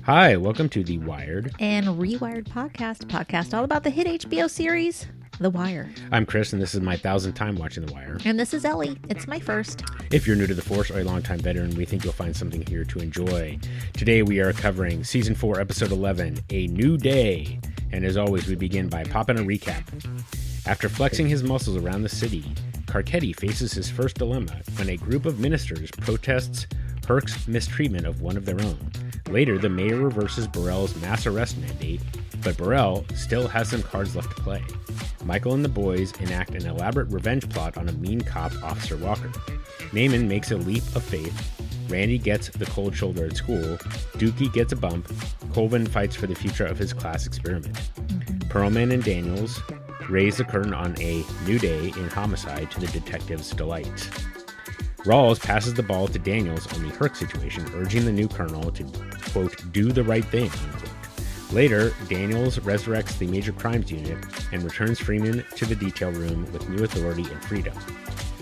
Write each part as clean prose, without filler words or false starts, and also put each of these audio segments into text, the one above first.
Hi, welcome to the Wired and Rewired podcast all about the hit HBO series, The Wire. I'm Chris, and this is my 1000th time watching The Wire. And this is Ellie. It's my first. If you're new to the Force or a longtime veteran, we think you'll find something here to enjoy. Today we are covering Season 4, Episode 11, A New Day. And as always, we begin by popping a recap. After flexing his muscles around the city, Carcetti faces his first dilemma when a group of ministers protests Herc's mistreatment of one of their own. Later, the mayor reverses Burrell's mass arrest mandate, but Burrell still has some cards left to play. Michael and the boys enact an elaborate revenge plot on a mean cop, Officer Walker. Naaman makes a leap of faith. Randy gets the cold shoulder at school. Dookie gets a bump. Colvin fights for the future of his class experiment. Perlman and Daniels raise the curtain on a new day in homicide to the detective's delight. Rawls passes the ball to Daniels on the Herc situation, urging the new colonel to, quote, do the right thing, unquote. Later, Daniels resurrects the Major Crimes Unit and returns Freeman to the detail room with new authority and freedom.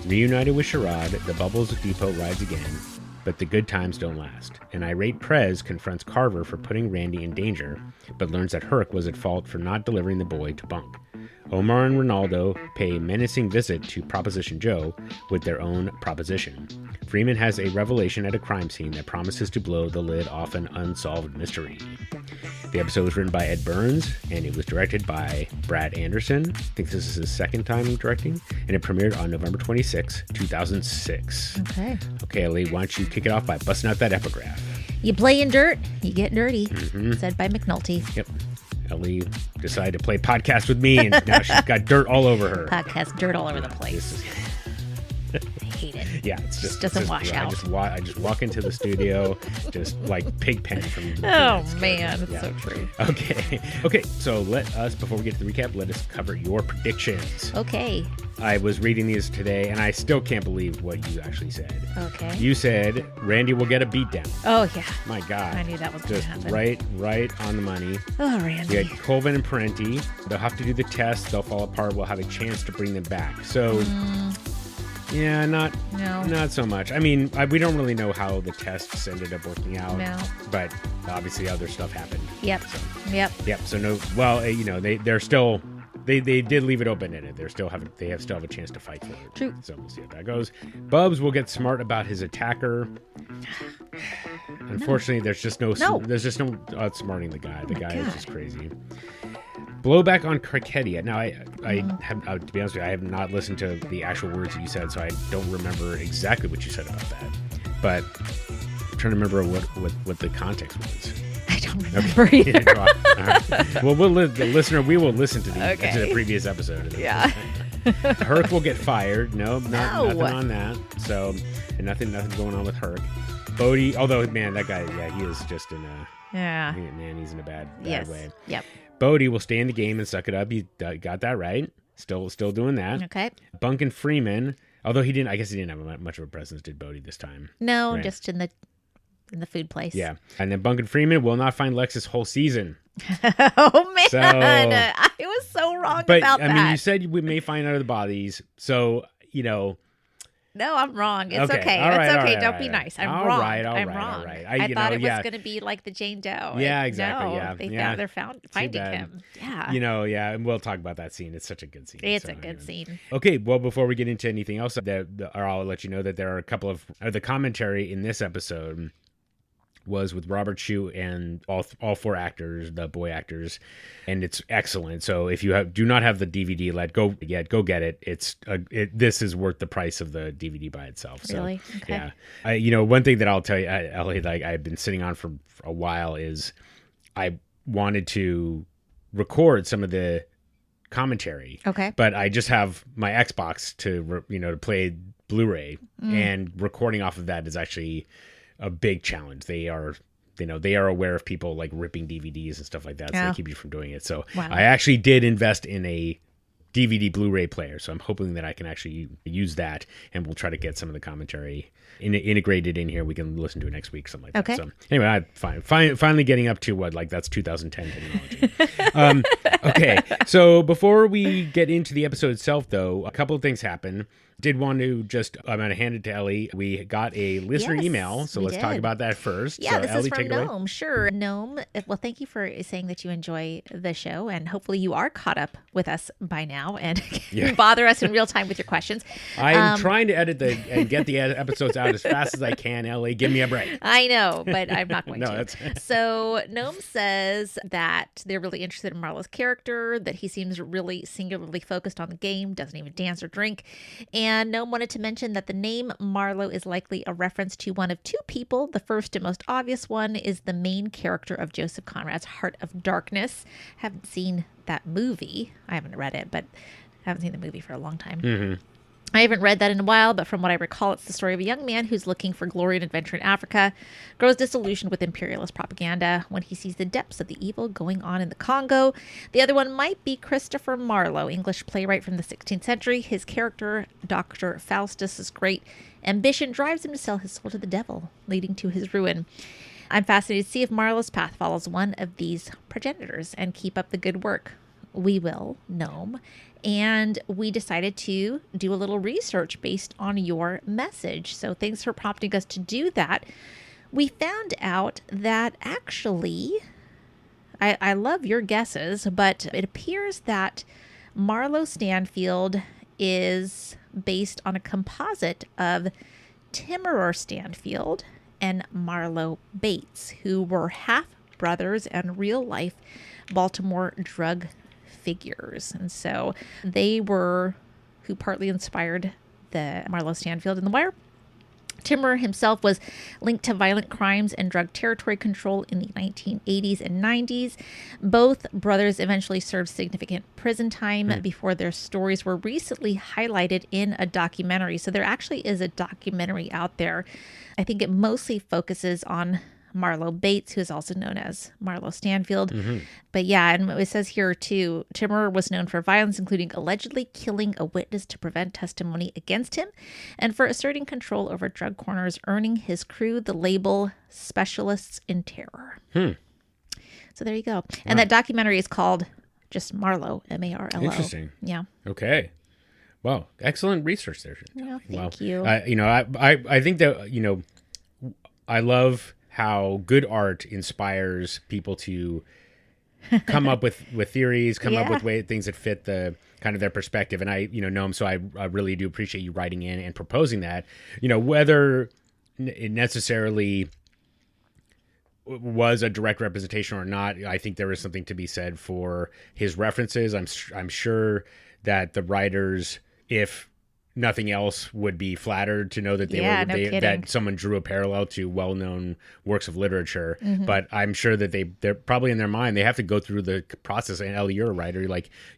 Reunited with Sherrod, the Bubbles Depot rides again, but the good times don't last. An irate Prez confronts Carver for putting Randy in danger, but learns that Herc was at fault for not delivering the boy to bunk. Omar and Ronaldo pay a menacing visit to Proposition Joe with their own proposition. Freeman has a revelation at a crime scene that promises to blow the lid off an unsolved mystery. The episode was written by Ed Burns, and it was directed by Brad Anderson. I think this is his second time directing, and it premiered on November 26, 2006. Okay, Ellie, why don't you kick it off by busting out that epigraph? You play in dirt, you get dirty, said by McNulty. Yep. Ellie decided to play podcast with me, and now she's got dirt all over her. Podcast dirt all over the place. I hate it. Yeah, it's just doesn't wash out. I just walk into the studio, just like Pigpen from. Oh man, it's so true. Okay. So let us, before we get to the recap, let us cover your predictions. Okay. I was reading these today, and I still can't believe what you actually said. Okay. You said Randy will get a beatdown. Oh yeah. My God. I knew that was going to happen. Right on the money. Oh, Randy. We had Colvin and Parenti. They'll have to do the test. They'll fall apart. We'll have a chance to bring them back. So. Yeah, not so much. I mean, we don't really know how the tests ended up working out. No. But obviously other stuff happened. Yep. So no. Well, they're still. They did leave it open in it. They still have a chance to fight for it. True. So we'll see how that goes. Bubs will get smart about his attacker. Unfortunately, there's just no outsmarting the guy. The guy is just crazy. Blowback on Carcetti. Now, I have, to be honest with you, I have not listened to the actual words that you said, so I don't remember exactly what you said about that. But I'm trying to remember what the context was. I don't remember either. Well, the listener, we will listen to the previous episode. Yeah. Herc will get fired. Nothing on that. So, and nothing going on with Herc. Bodie, although, man, that guy, he is just in a... Yeah. Man, he's in a bad way. Yep. Bodie will stay in the game and suck it up. He got that right. Still doing that. Okay. Bunk and Freeman, although he didn't have much of a presence, did Bodie this time? No, right. Just in the food place. Yeah. And then Bunk and Freeman will not find Lex this whole season. Oh, man. I was so wrong about that. But, I mean, you said we may find other bodies. So, No, I'm wrong. It's okay. All right, it's okay. All Don't right, be nice. I'm all wrong. Right, I'm right, wrong. all right. I thought it was going to be like the Jane Doe. Yeah, exactly. They're finding him. Yeah. And we'll talk about that scene. It's such a good scene. It's a good scene. Okay, well, before we get into anything else, I'll let you know that there are a couple of the commentary in this episode was with Robert Shue and all four actors, the boy actors, and it's excellent. So if you do not have the DVD, go get it. This is worth the price of the DVD by itself. Really? So, okay. Yeah. One thing that I'll tell you, Ellie, like I've been sitting on for a while is I wanted to record some of the commentary. Okay. But I just have my Xbox to play Blu-ray, and recording off of that is actually a big challenge. They are aware of people like ripping DVDs and stuff like that, so they keep you from doing it. So I actually did invest in a DVD Blu-ray player, so I'm hoping that I can actually use that, and we'll try to get some of the commentary integrated in here. We can listen to it next week, something like that. So anyway, finally getting up to that's 2010 technology. Okay, so before we get into the episode itself, though, a couple of things happen. Did want to I'm going to hand it to Ellie. We got a listener email, so let's talk about that first. Yeah, so this Ellie, is from take it away. Gnome. Sure. Gnome, well, thank you for saying that you enjoy the show, and hopefully you are caught up with us by now and can bother us in real time with your questions. I'm trying to edit and get the episodes out as fast as I can, Ellie. Give me a break. I know, but I'm not going to. That's... So Gnome says that they're really interested in Marlowe's character, that he seems really singularly focused on the game, doesn't even dance or drink. And Gnome wanted to mention that the name Marlowe is likely a reference to one of two people. The first and most obvious one is the main character of Joseph Conrad's Heart of Darkness. Haven't seen that movie. I haven't read it, but I haven't seen the movie for a long time. Mm-hmm. I haven't read that in a while, but from what I recall, it's the story of a young man who's looking for glory and adventure in Africa, grows disillusioned with imperialist propaganda when he sees the depths of the evil going on in the Congo. The other one might be Christopher Marlowe, English playwright from the 16th century. His character, Dr. Faustus's great ambition drives him to sell his soul to the devil, leading to his ruin. I'm fascinated to see if Marlowe's path follows one of these progenitors, and keep up the good work. We will, Gnome. And we decided to do a little research based on your message. So thanks for prompting us to do that. We found out that actually, I love your guesses, but it appears that Marlowe Stanfield is based on a composite of Timur Stanfield and Marlowe Bates, who were half brothers and real life Baltimore drug figures. And so they were who partly inspired the Marlowe Stanfield in The Wire. Timur himself was linked to violent crimes and drug territory control in the 1980s and 90s. Both brothers eventually served significant prison time before their stories were recently highlighted in a documentary. So there actually is a documentary out there. I think it mostly focuses on Marlowe Bates, who is also known as Marlowe Stanfield. Mm-hmm. But yeah, and it says here too, Timur was known for violence, including allegedly killing a witness to prevent testimony against him, and for asserting control over drug corners, earning his crew the label Specialists in Terror. So there you go. And that documentary is called just Marlowe, Marlo. Interesting. Yeah. Okay. Well, excellent research there. Yeah, thank you. I think that, I love how good art inspires people to come up with theories, come up with things that fit the kind of their perspective. And I, Noam, so I really do appreciate you writing in and proposing that, whether it necessarily was a direct representation or not. I think there is something to be said for his references. I'm sure that the writers, if nothing else, would be flattered to know that that someone drew a parallel to well-known works of literature. Mm-hmm. But I'm sure that they're probably in their mind, they have to go through the process. And Ellie, you're a writer.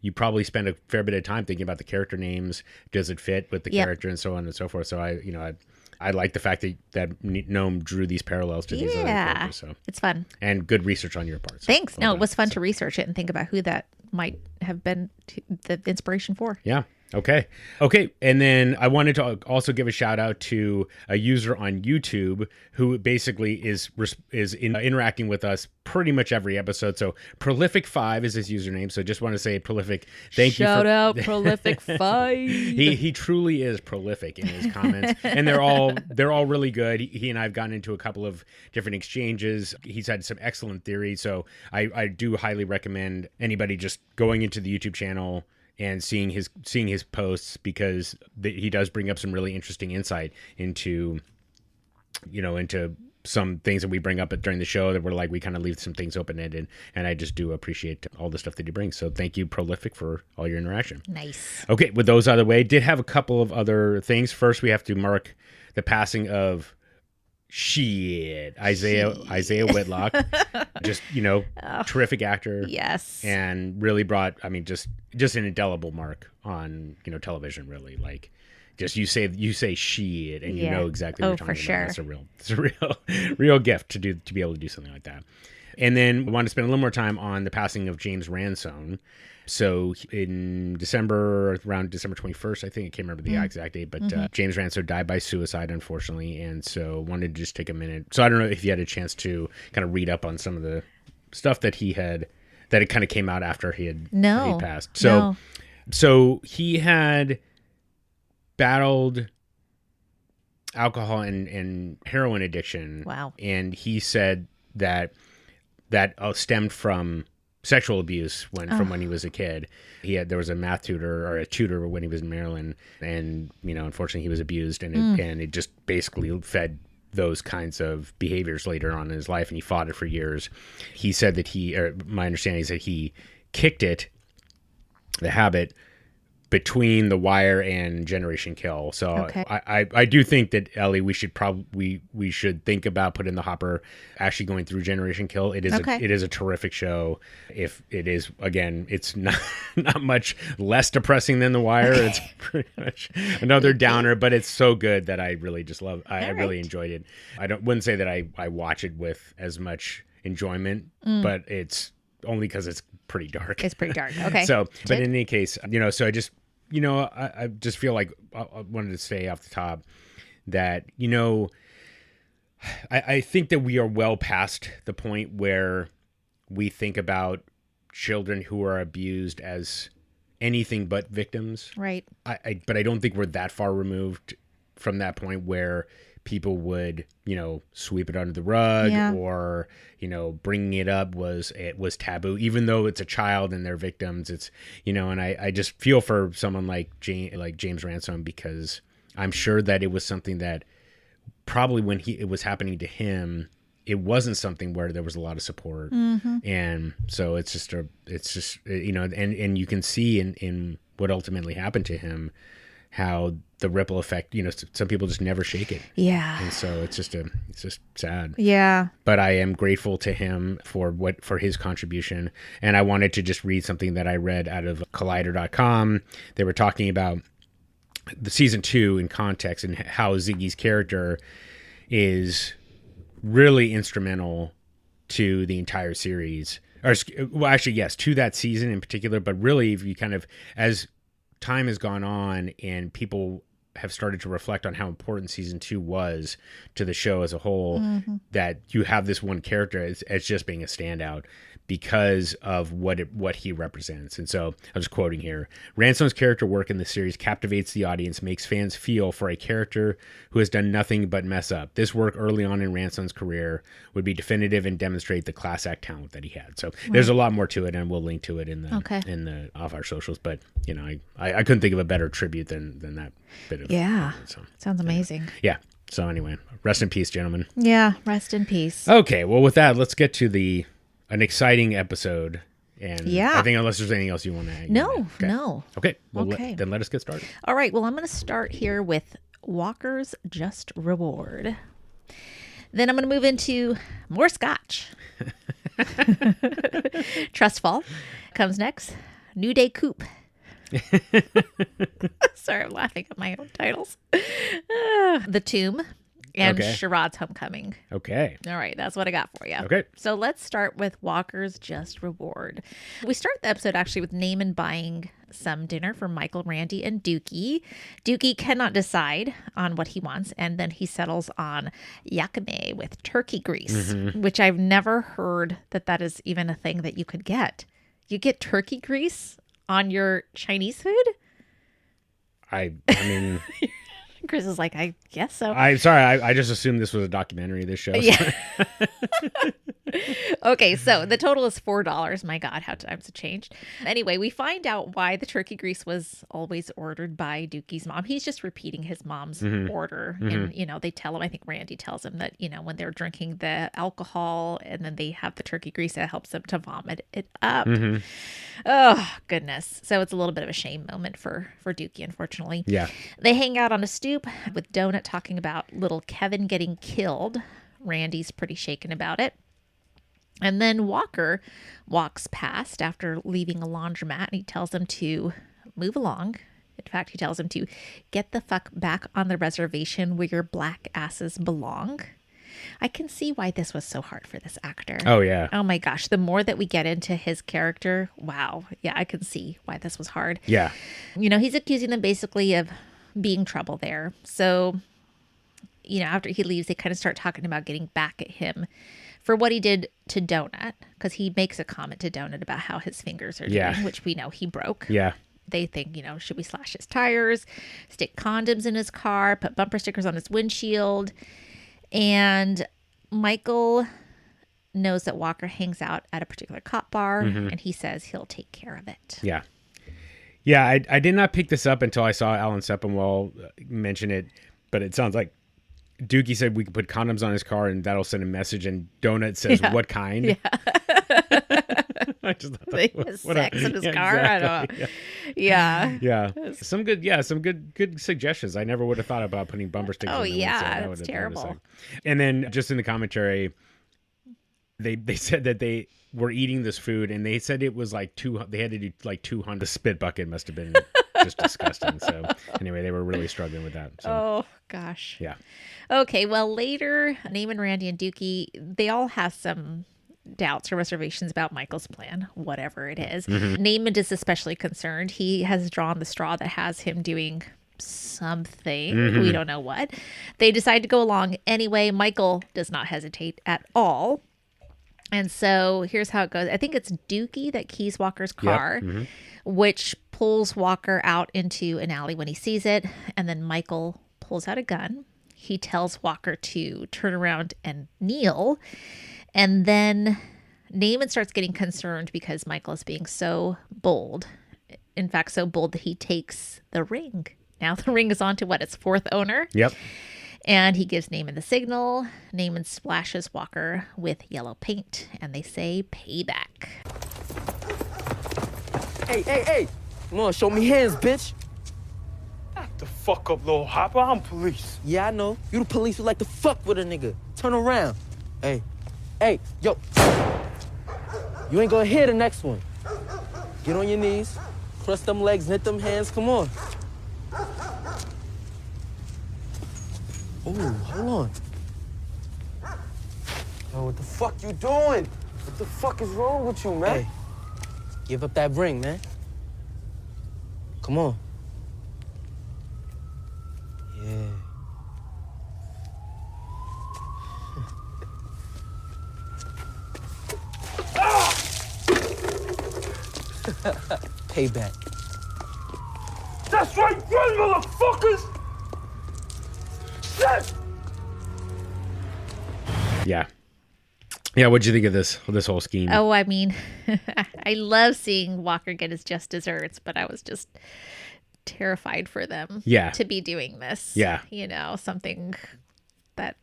You probably spend a fair bit of time thinking about the character names. Does it fit with the character, and so on and so forth. So I like the fact that Gnome drew these parallels to these other characters. So it's fun. And good research on your part. So thanks. It was fun to research it and think about who that might have been the inspiration for. Yeah. Okay. And then I wanted to also give a shout out to a user on YouTube who basically is interacting with us pretty much every episode. So Prolific5 is his username. So just want to say Prolific, thank you. Shout out Prolific5. He truly is prolific in his comments, and they're all really good. He and I have gotten into a couple of different exchanges. He's had some excellent theories. So I do highly recommend anybody just going into the YouTube channel and seeing his posts, because he does bring up some really interesting insight into some things that we bring up during the show that we kind of leave some things open-ended, and I just do appreciate all the stuff that he brings. So thank you, Prolific, for all your interaction. Nice. Okay, with those out of the way, did have a couple of other things. First, we have to mark the passing of Isaiah Whitlock. Just, terrific actor. Yes. And really brought, just an indelible mark on, television, really. Just you say shit, and you know exactly what you're talking about. It's a real gift to be able to do something like that. And then we want to spend a little more time on the passing of James Ransone. So in December, around December 21st, I think, I can't remember the exact date, but James Ranso died by suicide, unfortunately. And so wanted to just take a minute. So I don't know if you had a chance to kind of read up on some of the stuff that it kind of came out after he passed. So he had battled alcohol and heroin addiction. Wow. And he said that stemmed from sexual abuse from when he was a kid. There was a math tutor or a tutor when he was in Maryland, and unfortunately he was abused, and it just basically fed those kinds of behaviors later on in his life, and he fought it for years. He said that my understanding is that he kicked the habit between The Wire and Generation Kill. So okay. I do think that, Ellie, we should think about putting the hopper actually going through Generation Kill. It is a terrific show. If it is, again, it's not much less depressing than The Wire. It's pretty much another downer, but it's so good that I really just love. I really enjoyed it. Wouldn't say that I watch it with as much enjoyment, but it's only because it's pretty dark. It's pretty dark. Okay. So, but in any case, so I just. I just feel like I wanted to say off the top that, I think that we are well past the point where we think about children who are abused as anything but victims. Right. But I don't think we're that far removed from that point where people would, sweep it under the rug or, bringing it up was taboo, even though it's a child and they're victims. It's, and I just feel for someone like James Ransom, because I'm sure that it was something that probably when it was happening to him, it wasn't something where there was a lot of support. Mm-hmm. And so it's just, and you can see in what ultimately happened to him, how the ripple effect, some people just never shake it. Yeah. And so it's just sad. Yeah. But I am grateful to him for his contribution. And I wanted to just read something that I read out of collider.com. They were talking about the season 2 in context and how Ziggy's character is really instrumental to the entire series. Well, actually, yes, to that season in particular, but really if you kind of, as time has gone on and people have started to reflect on how important season 2 was to the show as a whole, that you have this one character as just being a standout because of what he represents. And so I was quoting here: Ransom's character work in the series captivates the audience, makes fans feel for a character who has done nothing but mess up. This work early on in Ransom's career would be definitive and demonstrate the class act talent that he had. So there's a lot more to it, and we'll link to it in the off our socials. But I couldn't think of a better tribute than that bit of sounds amazing. Yeah. So anyway, rest in peace, gentlemen. Yeah, rest in peace. Okay, well with that, let's get to an exciting episode. And I think unless there's anything else you want to add. No. Okay. Well, then let us get started. All right. Well, I'm going to start here with Walker's Just Reward. Then I'm going to move into more Scotch. Trust Fall comes next. New Day Coop. Sorry, I'm laughing at my own titles. The Tomb and Sherrod's Homecoming. Okay. All right, that's what I got for you. Okay. So let's start with Walker's Just Reward. We start the episode actually with Naaman buying some dinner for Michael, Randy, and Dookie. Dookie cannot decide on what he wants, and then he settles on yakame with turkey grease, which I've never heard that is even a thing that you could get. You get turkey grease on your Chinese food? I mean... Chris is like, I guess so. I'm sorry. I just assumed this was a documentary, this show. Yeah. Okay, so the total is $4. My God, how times have changed. Anyway, we find out why the turkey grease was always ordered by Dookie's mom. He's just repeating his mom's order. And, they tell him, I think Randy tells him that, when they're drinking the alcohol and then they have the turkey grease, that helps them to vomit it up. Oh, goodness. So it's a little bit of a shame moment for Dookie, unfortunately. Yeah. They hang out on a stoop with Donut talking about little Kevin getting killed. Randy's pretty shaken about it. And then Walker walks past after leaving a laundromat, and he tells him to move along. In fact, he tells him to get the fuck back on the reservation where your black asses belong. I can see why this was so hard for this actor. Oh, yeah. Oh my gosh. The more that we get into his character, wow. Yeah, I can see why this was hard. Yeah. He's accusing them basically of being trouble there. So, after he leaves, they kind of start talking about getting back at him for what he did to Donut, because he makes a comment to Donut about how his fingers are doing, which we know he broke. Yeah. They think, should we slash his tires, stick condoms in his car, put bumper stickers on his windshield? And Michael knows that Walker hangs out at a particular cop bar, and he says he'll take care of it. Yeah. Yeah, I did not pick this up until I saw Alan Sepinwall mention it, but it sounds like Dookie said we could put condoms on his car and that'll send a message, and Donut says, what kind? Yeah. I just thought They have sex in his car? Exactly. I don't know. Yeah. Some good suggestions. I never would have thought about putting bumper stickers Oh, in the yeah, windshield. it's terrible. And then just in the commentary, they said that they were eating this food and they said it was like they had to do like 200. The spit bucket must have been just disgusting. So anyway, they were really struggling with that. So. Oh, gosh. Yeah. Okay, well, later, Naaman, Randy, and Dookie, they all have some doubts or reservations about Michael's plan, whatever it is. Naaman is especially concerned. He has drawn the straw that has him doing something. We don't know what. They decide to go along anyway. Michael does not hesitate at all. And so here's how it goes. I think it's Dookie that keys Walker's car, which pulls Walker out into an alley when he sees it. And then Michael pulls out a gun. He tells Walker to turn around and kneel. And then Naaman starts getting concerned because Michael is being so bold. In fact, so bold that he takes the ring. Now the ring is on to its fourth owner. Yep. And he gives Naaman the signal. Naaman splashes Walker with yellow paint, and they say payback. Hey. Come on, show me hands, bitch. Back the fuck up, little hopper. I'm police. Yeah, I know. You the police who like to fuck with a nigga. Turn around. Hey, yo. You ain't gonna hear the next one. Get on your knees. Cross them legs, knit them hands. Come on. Ooh, hold on. Yo, what the fuck you doing? What the fuck is wrong with you, man? Hey, give up that ring, man. Come on. Yeah. Payback. That's right, run, motherfuckers! Shit! Yeah, what'd you think of this whole scheme? Oh, I mean, I love seeing Walker get his just desserts, but I was just terrified for them to be doing this. Yeah. Something that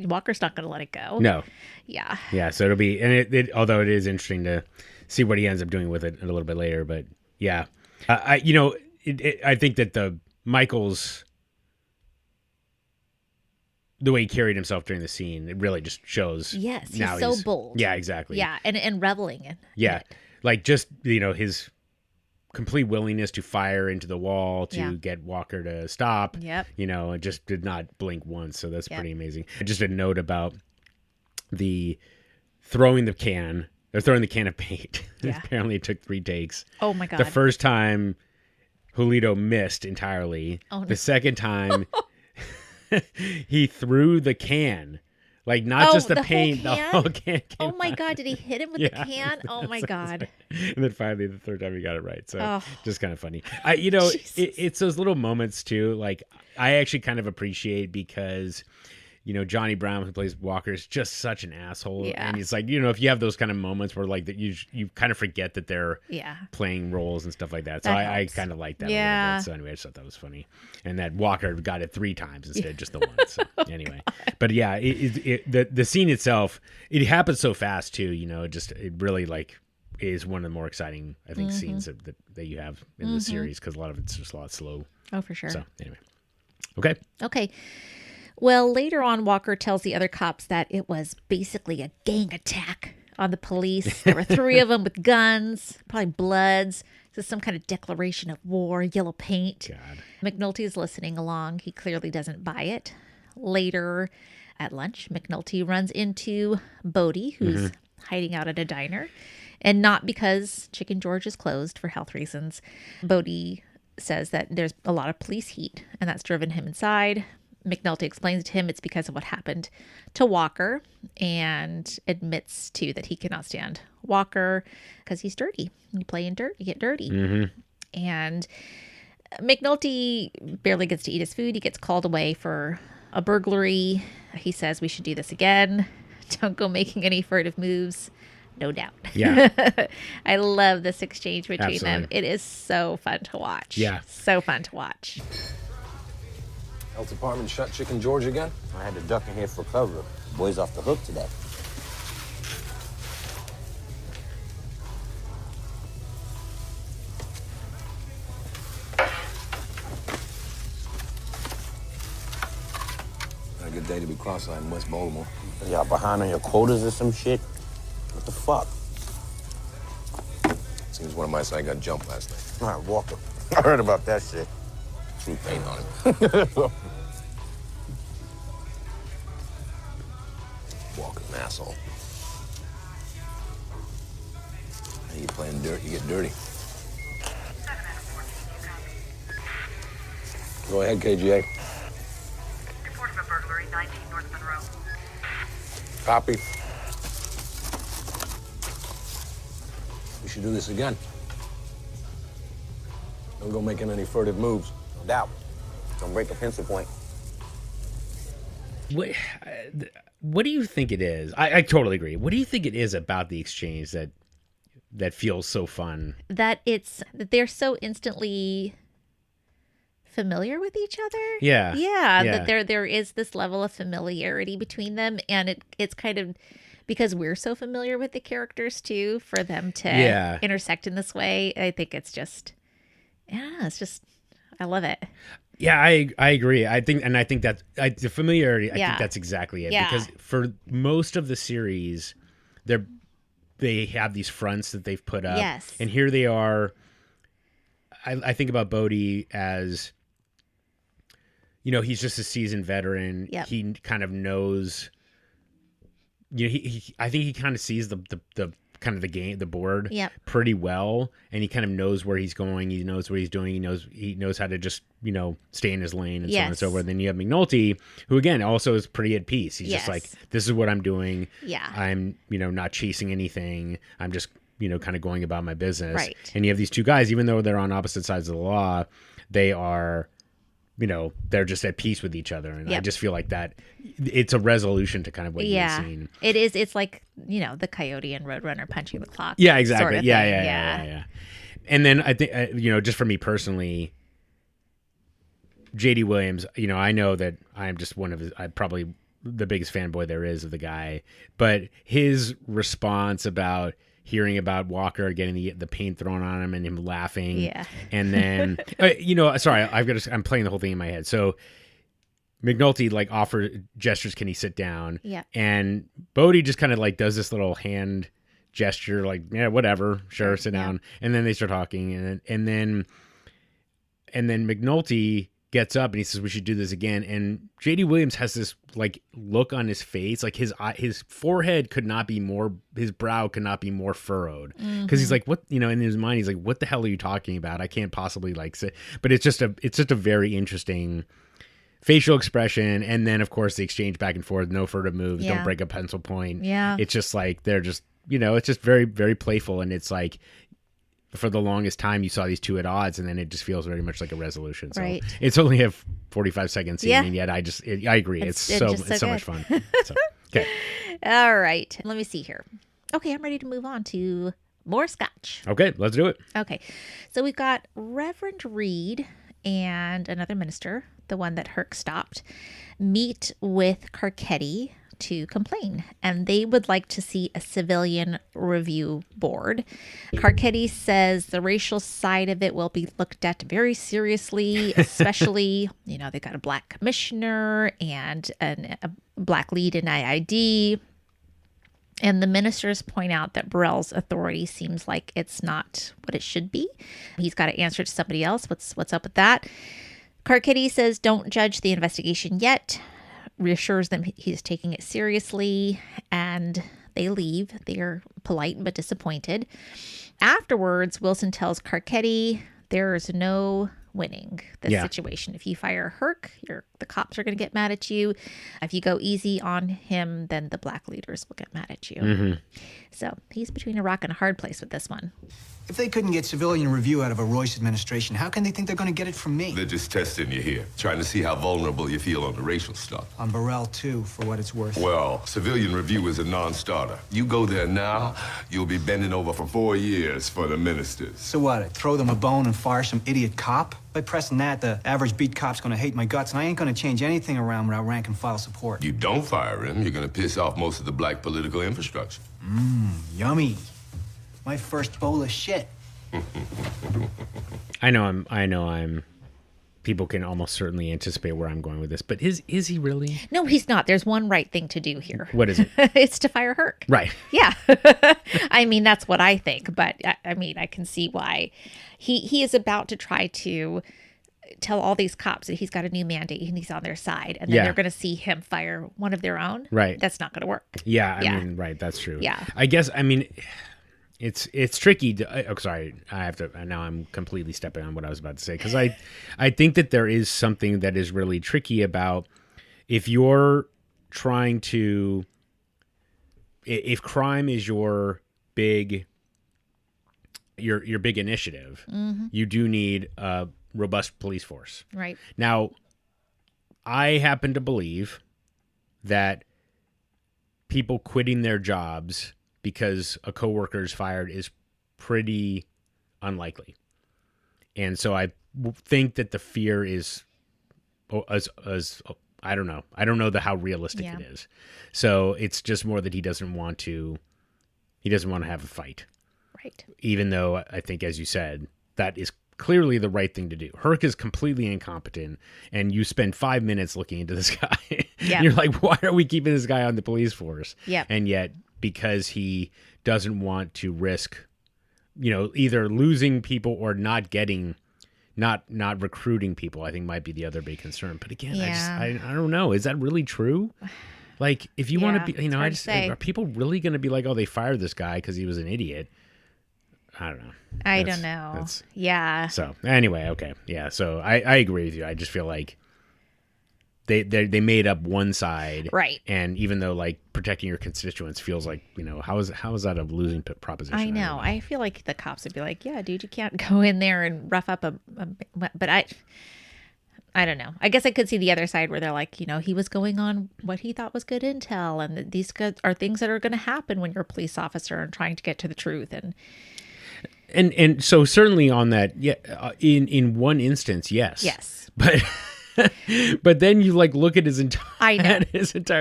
Walker's not going to let it go. No. Yeah. Yeah, so it'll be, and it although it is interesting to see what he ends up doing with it a little bit later, but yeah. I think that the Michael's, the way he carried himself during the scene, it really just shows. Yes, he's so bold. Yeah, exactly. Yeah, and reveling in Yeah, it. like just, his complete willingness to fire into the wall to get Walker to stop. Yep. It just did not blink once, so that's pretty amazing. Just a note about the throwing the can of paint. Yeah. Apparently it took 3 takes. Oh my God. The first time Julito missed entirely. Oh, no. The second time he threw the can. Like, not just the paint, the whole can. Oh my God, did he hit him with the can? Oh my God. And then finally, the third time he got it right. So Oh. just kind of funny. It's those little moments too. Like, I actually kind of appreciate because, Johnny Brown, who plays Walker, is just such an asshole. Yeah. And it's like, if you have those kind of moments where like that you kind of forget that they're playing roles and stuff like that. So I kind of like that a little bit. So anyway, I just thought that was funny. And that Walker got it 3 times instead of just the one. So anyway, but yeah, the scene itself, it happens so fast too. It really like is one of the more exciting, I think, scenes that you have in the series, because a lot of it's just a lot slow. Oh, for sure. So anyway, okay. Well, later on, Walker tells the other cops that it was basically a gang attack on the police. There were 3 of them with guns, probably Bloods. This is some kind of declaration of war, yellow paint. God. McNulty is listening along. He clearly doesn't buy it. Later, At lunch, McNulty runs into Bodie, who's hiding out at a diner. And not because Chicken George is closed for health reasons. Bodie says that there's a lot of police heat, and that's driven him inside. McNulty explains to him it's because of what happened to Walker and admits, too, that he cannot stand Walker because he's dirty. You play in dirt, you get dirty. And McNulty barely gets to eat his food. He gets called away for a burglary. He says we should do this again. Don't go making any furtive moves. No doubt. Yeah. I love this exchange between them. Absolutely. It is so fun to watch. Yeah. So fun to watch. Health department shut Chicken George again? I had to duck in here for cover. Boy's off the hook today. Not a good day to be cross-eyed in West Baltimore. Y'all behind on your quotas or some shit? What the fuck? Seems one of my side got jumped last night. All right, Walker. I heard about that shit. Threw paint on him. Walker's an asshole. Hey, you playing dirt, you get dirty. Go ahead, KGA. Report of a burglary, 19 North Monroe. Copy. We should do this again. Don't go making any furtive moves. No doubt. Don't break a pencil point. What do you think it is? I totally agree. What do you think it is about the exchange that feels so fun? That they're so instantly familiar with each other. Yeah. Yeah. Yeah. That there is this level of familiarity between them, and it's kind of because we're so familiar with the characters too, for them to intersect in this way. I think it's just, I love it. Yeah, I agree. I think that the familiarity. I think that's exactly it. Yeah. Because for most of the series, they have these fronts that they've put up. Yes. And here they are. I think about Bodie as, he's just a seasoned veteran. Yep. He kind of knows. I think he kind of sees the kind of the game, the board, pretty well, and he kind of knows where he's going. He knows what he's doing. He knows how to just stay in his lane and so on and so forth. Then you have McNulty, who again also is pretty at peace. He's just like, this is what I'm doing. Yeah, I'm not chasing anything. I'm just kind of going about my business. Right. And you have these two guys, even though they're on opposite sides of the law, they are. They're just at peace with each other. And I just feel like that it's a resolution to kind of what you've seen. It is. It's like, the Coyote and Roadrunner punching the clock. Yeah, exactly. Sort of Yeah. And then I think, just for me personally, J.D. Williams, I know that I'm just I'm probably the biggest fanboy there is of the guy, but his response about hearing about Walker getting the paint thrown on him and him laughing. Yeah. And then, sorry, I'm playing the whole thing in my head. So McNulty offer gestures, can he sit down? Yeah. And Bodie just kind of does this little hand gesture, yeah, whatever, sure, sit down. And then they start talking, and then McNulty gets up and he says we should do this again, and J.D. Williams has this look on his face, his forehead could not be more, his brow could not be more furrowed, because he's like, what, in his mind he's like, what the hell are you talking about? I can't possibly say, but it's just a very interesting facial expression. And then of course the exchange back and forth, no furtive moves, don't break a pencil point. Yeah, it's just they're just it's just very, very playful, and it's for the longest time you saw these two at odds, and then it just feels very much like a resolution. So right. It's only a 45-second scene, and yet I agree. It's so much fun. So, okay. All right. Let me see here. Okay, I'm ready to move on to more Scotch. Okay, let's do it. Okay. So we've got Reverend Reed and another minister, the one that Herc stopped, meet with Carcetti to complain, and they would like to see a civilian review board. Carcetti says the racial side of it will be looked at very seriously, especially, they got a black commissioner and a black lead in IID. And the ministers point out that Burrell's authority seems like it's not what it should be. He's got to answer to somebody else. What's up with that? Carcetti says don't judge the investigation yet. reassures them he's taking it seriously, and they leave. They are polite but disappointed. Afterwards, Wilson tells Carcetti there's no winning this situation. If you fire Herc, the cops are going to get mad at you. If you go easy on him, then the black leaders will get mad at you. So he's between a rock and a hard place with this one. If they couldn't get civilian review out of a Royce administration, how can they think they're going to get it from me? They're just testing you here, trying to see how vulnerable you feel on the racial stuff. On Burrell, too, for what it's worth. Well, civilian review is a non-starter. You go there now, you'll be bending over for 4 years for the ministers. So what, I throw them a bone and fire some idiot cop? By pressing that, the average beat cop's going to hate my guts, and I ain't going to change anything around without rank and file support. You don't fire him, you're going to piss off most of the black political infrastructure. Yummy. My first bowl of shit. I know I'm people can almost certainly anticipate where I'm going with this, but is he really? No, he's not. There's one right thing to do here. What is it? It's to fire Herc. Right. Yeah. I mean, that's what I think, but I mean, I can see why he is about to try to tell all these cops that he's got a new mandate and he's on their side, and then they're going to see him fire one of their own. Right. That's not going to work. Yeah. I mean, right. That's true. Yeah. I guess, I mean, it's tricky to, sorry, I have to, now I'm completely stepping on what I was about to say, because I think that there is something that is really tricky about if you're trying to, if crime is your big initiative, you do need a robust police force. Right. Now, I happen to believe that people quitting their jobs because a coworker is fired is pretty unlikely. And so I think that the fear is as I don't know. I don't know how realistic it is. So it's just more that he doesn't want to have a fight. Right. Even though I think, as you said, that is clearly the right thing to do. Herc is completely incompetent, and you spend 5 minutes looking into this guy. Yeah. You're like, why are we keeping this guy on the police force? Yeah. And yet, because he doesn't want to risk, either losing people or not recruiting people, I think might be the other big concern. But again, I don't know. Is that really true? Like, if you want to be, are people really going to be like, oh, they fired this guy because he was an idiot? I don't know. I don't know. Yeah. So anyway, okay. Yeah. So I agree with you. I just feel like they made up one side. Right. And even though like protecting your constituents feels like, how is that a losing proposition? I know. I feel like the cops would be like, yeah, dude, you can't go in there and rough up but I don't know. I guess I could see the other side where they're like, he was going on what he thought was good intel, and these are things that are going to happen when you're a police officer and trying to get to the truth. And so certainly on that, in one instance, yes. Yes. But then you like look at his entire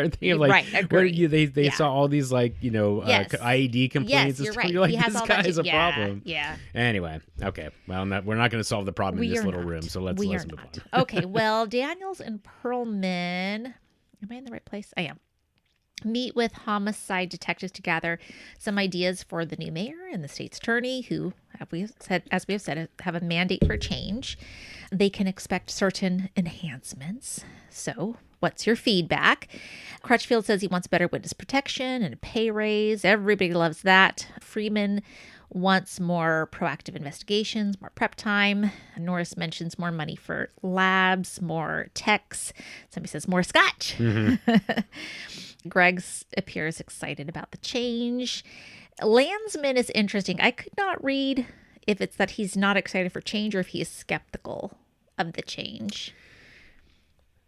thing of like, right, agree. They saw all these like, IED complaints. Yes, you're right. You're like, he has this all guy that is a problem. Yeah. Anyway, okay. Well, we're not going to solve the problem in this little room, so let's move on. Okay. Well, Daniels and Perlman, am I in the right place? I am. Meet with homicide detectives to gather some ideas for the new mayor and the state's attorney, who, as we have said, have a mandate for change. They can expect certain enhancements. So, what's your feedback? Crutchfield says he wants better witness protection and a pay raise. Everybody loves that. Freeman wants more proactive investigations, more prep time. Norris mentions more money for labs, more techs. Somebody says more Scotch. Greg appears excited about the change. Landsman is interesting. I could not read if it's that he's not excited for change or if he is skeptical of the change.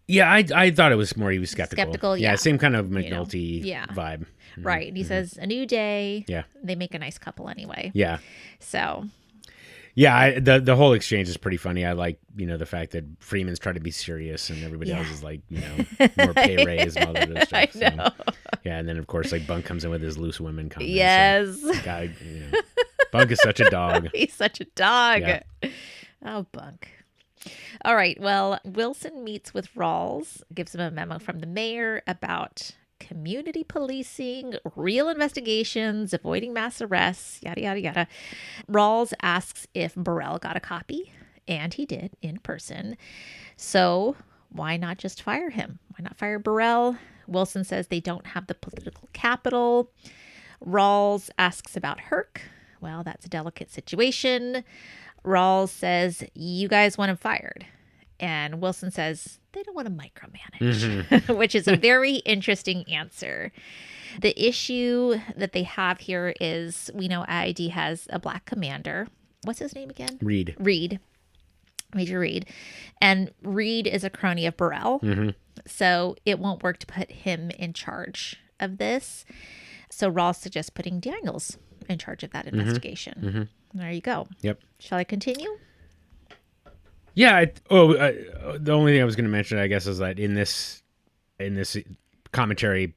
Yeah, I thought it was more he was skeptical. Skeptical, yeah. Same kind of McNulty vibe. Right. And he says, a new day. Yeah. They make a nice couple anyway. Yeah. So. Yeah, the whole exchange is pretty funny. I like, the fact that Freeman's trying to be serious and everybody else is like, more pay raise and all that other stuff. I know. So, yeah, and then, of course, like Bunk comes in with his loose women comments. Yes. So, guy, Bunk is such a dog. He's such a dog. Yeah. Oh, Bunk. All right. Well, Wilson meets with Rawls, gives him a memo from the mayor about community policing, real investigations, avoiding mass arrests, yada, yada, yada. Rawls asks if Burrell got a copy, and he did in person. So why not just fire him? Why not fire Burrell? Wilson says they don't have the political capital. Rawls asks about Herc. Well, that's a delicate situation. Rawls says, you guys want him fired. And Wilson says, they don't want to micromanage, which is a very interesting answer. The issue that they have here is we know IID has a black commander. What's his name again? Reed. Major Reed. And Reed is a crony of Burrell. So it won't work to put him in charge of this. So Rawls suggests putting Daniels in charge of that investigation. There you go. Yep. Shall I continue? Yeah. The only thing I was going to mention, I guess, is that in this commentary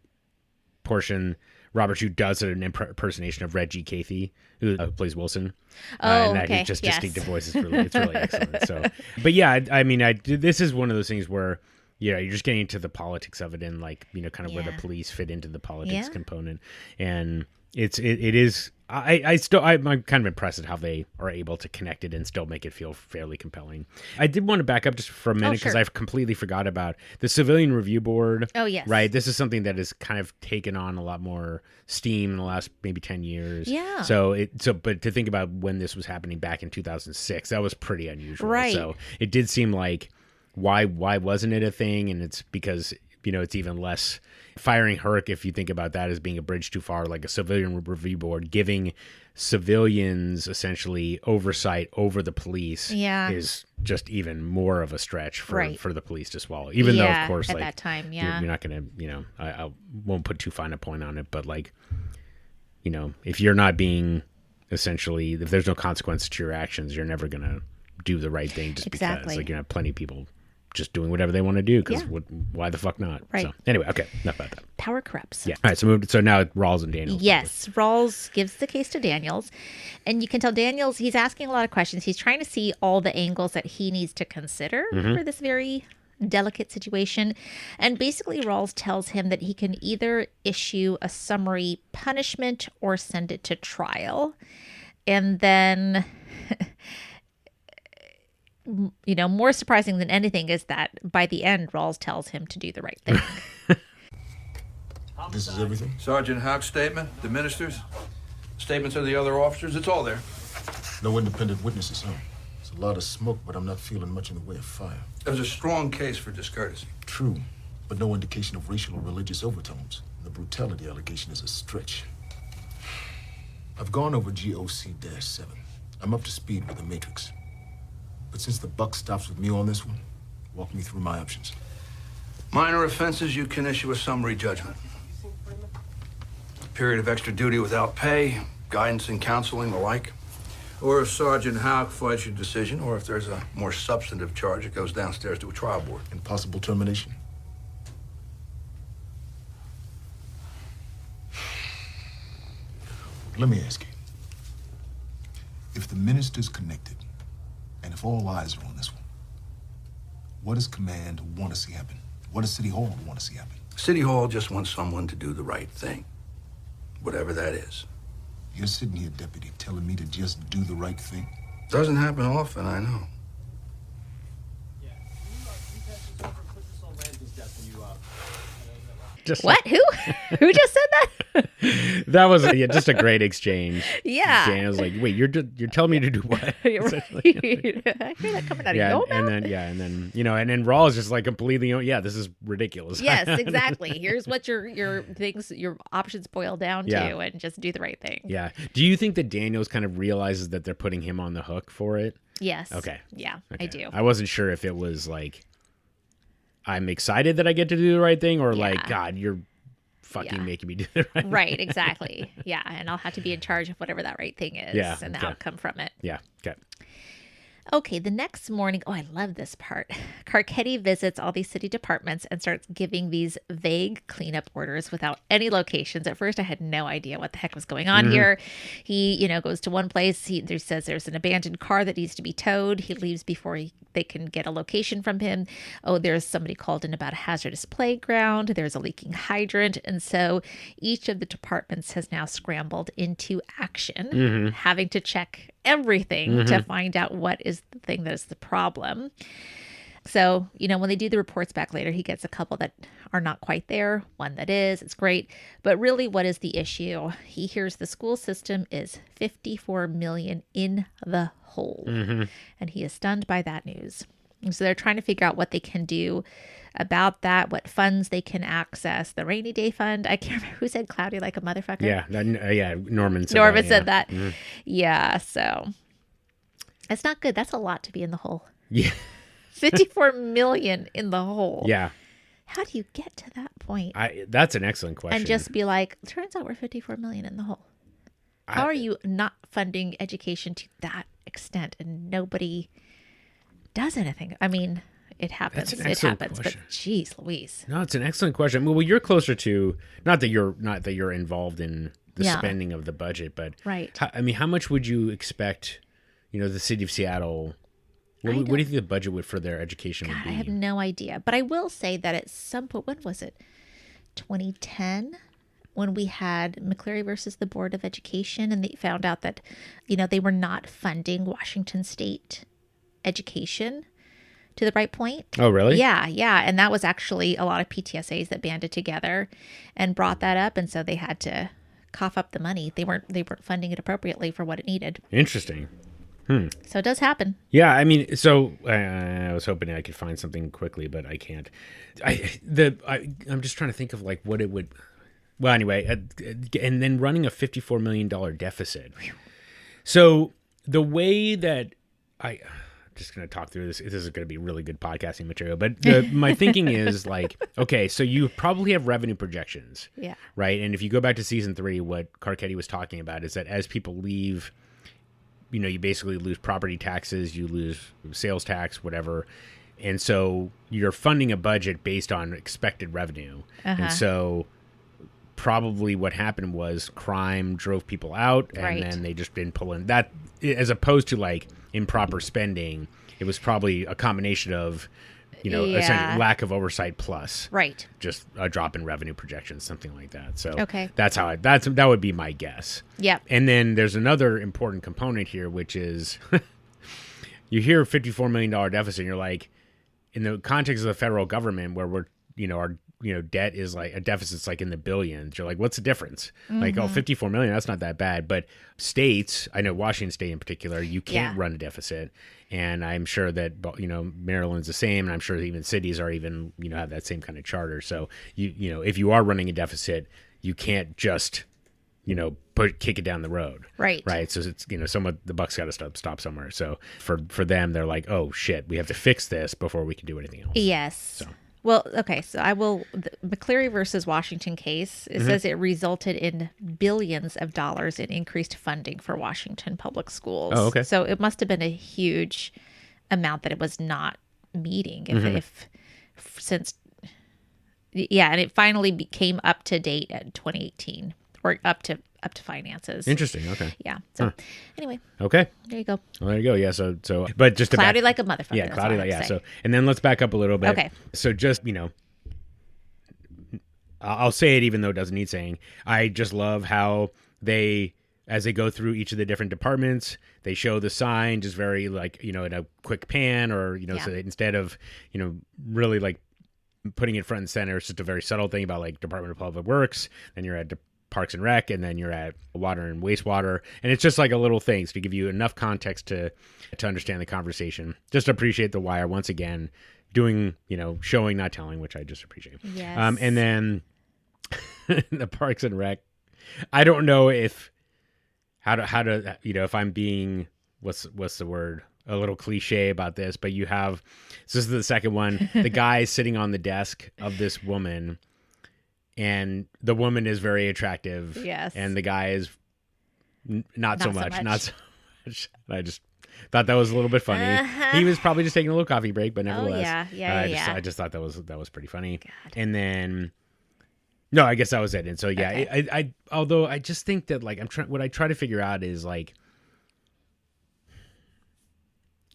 portion, Robert Shue does an impersonation of Reggie Cathy, who plays Wilson. And that okay. his just distinctive voice is really excellent. So, but yeah, I mean, this is one of those things where, you're just getting into the politics of it and like, kind of where the police fit into the politics component. And it is, I'm kind of impressed at how they are able to connect it and still make it feel fairly compelling. I did want to back up just for a minute because I've completely forgot about the Civilian Review Board. Oh, yes. Right. This is something that has kind of taken on a lot more steam in the last maybe 10 years. Yeah. But to think about when this was happening back in 2006, that was pretty unusual. Right. So it did seem like, why wasn't it a thing? And it's because, it's even less firing Herc, if you think about that as being a bridge too far, like a Civilian Review Board, giving civilians essentially oversight over the police is just even more of a stretch for the police to swallow. Even though, of course, at that time, you're not going to, I won't put too fine a point on it, but like, if you're not being essentially, if there's no consequence to your actions, you're never going to do the right thing just because. Like, plenty of people just doing whatever they want to do because why the fuck not? Right. So anyway, okay, enough about that. Power corrupts. Yeah. All right. So now Rawls and Daniels. Yes, Rawls gives the case to Daniels, and you can tell Daniels he's asking a lot of questions. He's trying to see all the angles that he needs to consider for this very delicate situation. And basically, Rawls tells him that he can either issue a summary punishment or send it to trial, and then. More surprising than anything is that by the end, Rawls tells him to do the right thing. This is everything? Sergeant Houck's statement, the minister's, statements of the other officers, it's all there. No independent witnesses, huh? It's a lot of smoke, but I'm not feeling much in the way of fire. There's a strong case for discourtesy. True, but no indication of racial or religious overtones. The brutality allegation is a stretch. I've gone over GOC-7. I'm up to speed with the Matrix. But since the buck stops with me on this one, walk me through my options. Minor offenses, you can issue a summary judgment. Period of extra duty without pay, guidance and counseling, the like. Or if Sergeant Houck fights your decision, or if there's a more substantive charge, it goes downstairs to a trial board. And possible termination? Let me ask you. If the minister's connected, and if all eyes are on this one, what does command want to see happen? What does City Hall want to see happen? City Hall just wants someone to do the right thing, whatever that is. You're sitting here, Deputy, telling me to just do the right thing? Doesn't happen often, I know. What? Who? Who just said that? That was just a great exchange. Yeah. Daniel's like, wait, you're telling me to do what? I hear that coming out of your mouth. And then Rawls just like completely, this is ridiculous. Yes, exactly. Here's what your options boil down to, and just do the right thing. Yeah. Do you think that Daniels kind of realizes that they're putting him on the hook for it? Yes. Okay. Yeah, okay. I do. I wasn't sure if it was like, I'm excited that I get to do the right thing, or like, God, you're fucking making me do the right thing. Right, exactly. Yeah, and I'll have to be in charge of whatever that right thing is and the outcome from it. Yeah, okay. Okay, the next morning, I love this part. Carcetti visits all these city departments and starts giving these vague cleanup orders without any locations. At first, I had no idea what the heck was going on here. He, goes to one place. He says there's an abandoned car that needs to be towed. He leaves before they can get a location from him. Oh, there's somebody called in about a hazardous playground. There's a leaking hydrant. And so each of the departments has now scrambled into action, having to check everything to find out what is the thing that is the problem. So, when they do the reports back later, he gets a couple that are not quite there, one that is. It's great. But really, what is the issue? He hears the school system is $54 million in the hole. And he is stunned by that news. And so they're trying to figure out what they can do about that, what funds they can access. The rainy day fund. I can't remember who said cloudy like a motherfucker. Yeah, Norman said Norman that. said that. Yeah, so it's not good. That's a lot to be in the hole. Yeah. 54 million in the hole. Yeah. How do you get to that point? That's an excellent question. And just be like, turns out we're 54 million in the hole. How are you not funding education to that extent and nobody does anything? I mean, it happens. It happens. Question. But geez, Louise. No, it's an excellent question. Well, you're closer to not that you're involved in the spending of the budget, but right. How much would you expect? The city of Seattle. What do you think the budget for their education would be? I have no idea. But I will say that at some point, when was it? 2010, when we had McCleary versus the Board of Education, and they found out that, they were not funding Washington State education to the right point. Oh, really? Yeah. And that was actually a lot of PTSAs that banded together and brought that up. And so they had to cough up the money. They weren't funding it appropriately for what it needed. Interesting. So it does happen. Yeah, I was hoping I could find something quickly, but I can't. I'm just trying to think of like what it would. Well, anyway, and then running a $54 million deficit. So the way that I'm just going to talk through this. This is going to be really good podcasting material. But my thinking is like, okay, so you probably have revenue projections. Yeah. Right. And if you go back to season 3, what Carcetti was talking about is that as people leave, you basically lose property taxes, you lose sales tax, whatever. And so you're funding a budget based on expected revenue. And so probably what happened was crime drove people out and then they just been pulling that, as opposed to like improper spending. It was probably a combination of, essentially lack of oversight plus just a drop in revenue projections, something like that. So that would be my guess. Yep. And then there's another important component here, which is you hear $54 million deficit and you're like, in the context of the federal government where we're, our debt is like a deficit's like in the billions. You're like, what's the difference? Like, 54 million, that's not that bad. But states, I know Washington State in particular, you can't run a deficit. And I'm sure that, Maryland's the same. And I'm sure even cities are even, have that same kind of charter. So, if you are running a deficit, you can't just, kick it down the road. Right. Right. So it's, the buck's got to stop somewhere. So for them, they're like, oh shit, we have to fix this before we can do anything else. Yes. So. Well, okay, so the McCleary versus Washington case, it says it resulted in billions of dollars in increased funding for Washington public schools. Oh, okay. So it must have been a huge amount that it was not meeting and it finally became up to date at 2018 or up to finances. Interesting. Okay. Yeah. So anyway. Okay. There you go. Well, there you go. Yeah. So, but just cloudy like a motherfucker. Yeah. Cloudy like, yeah. So, and then let's back up a little bit. Okay. So just, I'll say it even though it doesn't need saying. I just love how as they go through each of the different departments, they show the sign just very like, in a quick pan or, so that instead of, really like putting it front and center, it's just a very subtle thing about like Department of Public Works. Then you're at Parks and Rec, and then you're at Water and Wastewater, and it's just like a little things to give you enough context to understand the conversation. Just appreciate The Wire once again doing, showing, not telling, which I just appreciate. Yes. And then the Parks and Rec, I don't know if how to if I'm being what's the word, a little cliche about this, but this is the second one. The guy is sitting on the desk of this woman. And the woman is very attractive. Yes. And the guy is not so much. I just thought that was a little bit funny. He was probably just taking a little coffee break, but nevertheless. I just thought that was pretty funny. God. And then, no, I guess that was it. And so, yeah, okay. Although I just think that like what I try to figure out is like,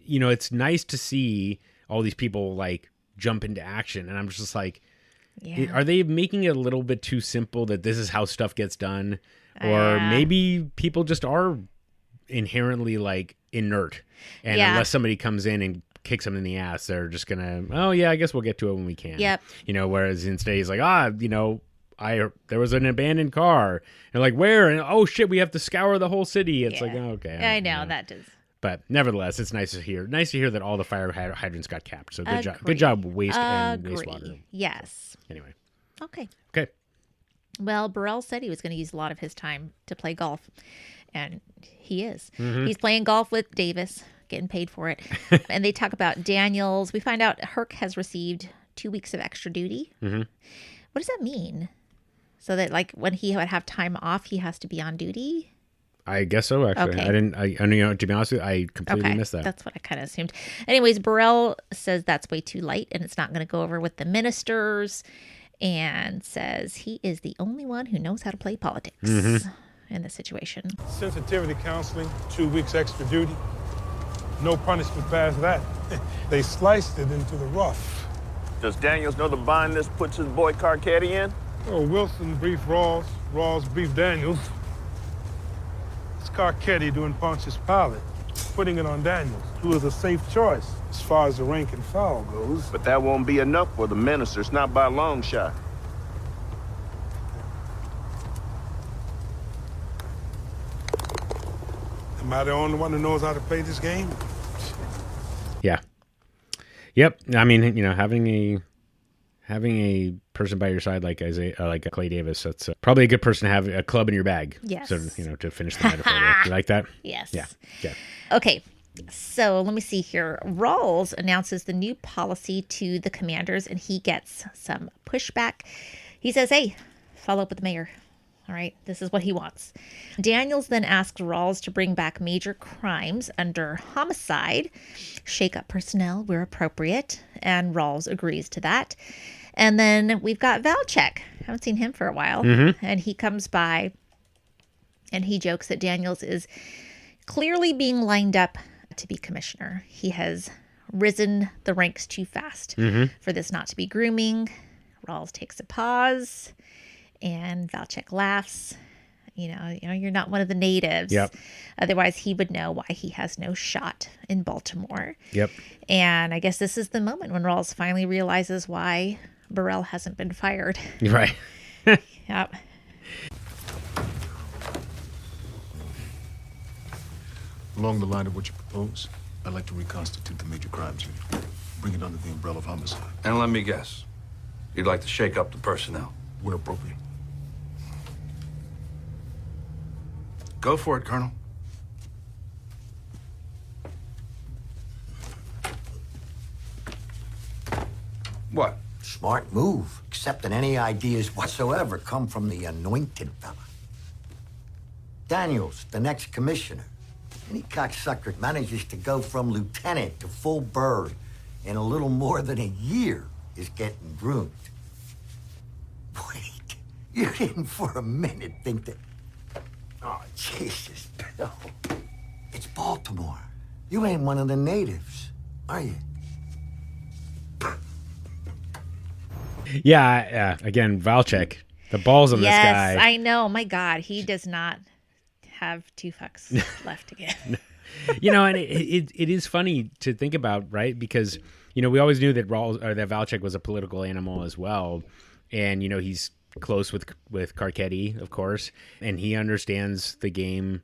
it's nice to see all these people like jump into action. And I'm just like, are they making it a little bit too simple that this is how stuff gets done? Or maybe people just are inherently like inert. And unless somebody comes in and kicks them in the ass. They're just gonna, oh yeah, I guess we'll get to it when we can. Yep. Whereas instead he's like, there was an abandoned car, and like, where? And oh shit, we have to scour the whole city. It's like, oh, okay. I know that does. But nevertheless, it's nice to hear. Nice to hear that all the fire hydrants got capped. So good job. Good job, wastewater. Yes. Anyway. Okay. Well, Burrell said he was going to use a lot of his time to play golf, and he is. Mm-hmm. He's playing golf with Davis, getting paid for it. And they talk about Daniels. We find out Herc has received 2 weeks of extra duty. Mm-hmm. What does that mean? So that like when he would have time off, he has to be on duty? I guess so, actually. Okay. To be honest with you, I completely missed that. That's what I kind of assumed. Anyways, Burrell says that's way too light and it's not going to go over with the ministers, and says he is the only one who knows how to play politics in this situation. Sensitivity counseling, 2 weeks extra duty. No punishment past that. They sliced it into the rough. Does Daniels know the bind this puts his boy Carcetti in? Oh, Wilson briefed Rawls. Rawls briefed Daniels. It's Carcetti doing Pontius Pilate, putting it on Daniels, who is a safe choice as far as the rank and file goes. But that won't be enough for the ministers, not by a long shot. Am I the only one who knows how to play this game? Yeah. Yep. I mean, having a person by your side like like Clay Davis, that's probably a good person to have a club in your bag. Yes. So, to finish the metaphor there. You like that? Yes. Yeah. Okay. So let me see here. Rawls announces the new policy to the commanders, and he gets some pushback. He says, hey, follow up with the mayor. All right, this is what he wants. Daniels then asks Rawls to bring back major crimes under homicide, shake up personnel where appropriate, and Rawls agrees to that. And then we've got Valchek. Haven't seen him for a while. And he comes by and he jokes that Daniels is clearly being lined up to be commissioner. He has risen the ranks too fast for this not to be grooming. Rawls takes a pause. And Valchek laughs. You're not one of the natives. Yep. Otherwise, he would know why he has no shot in Baltimore. Yep. And I guess this is the moment when Rawls finally realizes why Burrell hasn't been fired. Right. Yep. Along the line of what you propose, I'd like to reconstitute the major crimes unit. Bring it under the umbrella of homicide. And let me guess, you'd like to shake up the personnel. When appropriate. Go for it, Colonel. What? Smart move, except that any ideas whatsoever come from the anointed fella. Daniels, the next commissioner. Any cocksucker manages to go from lieutenant to full bird in a little more than a year is getting groomed. Wait, you didn't for a minute think that... Oh, Jesus, Bill. It's Baltimore. You ain't one of the natives, are you? Yeah. Again, Valchek. The balls on this guy. Yes, I know. My God, he does not have 2 fucks left to give. And it is funny to think about, right? Because we always knew that that Valchek was a political animal as well, and he's close with Carcetti, of course, and he understands the game,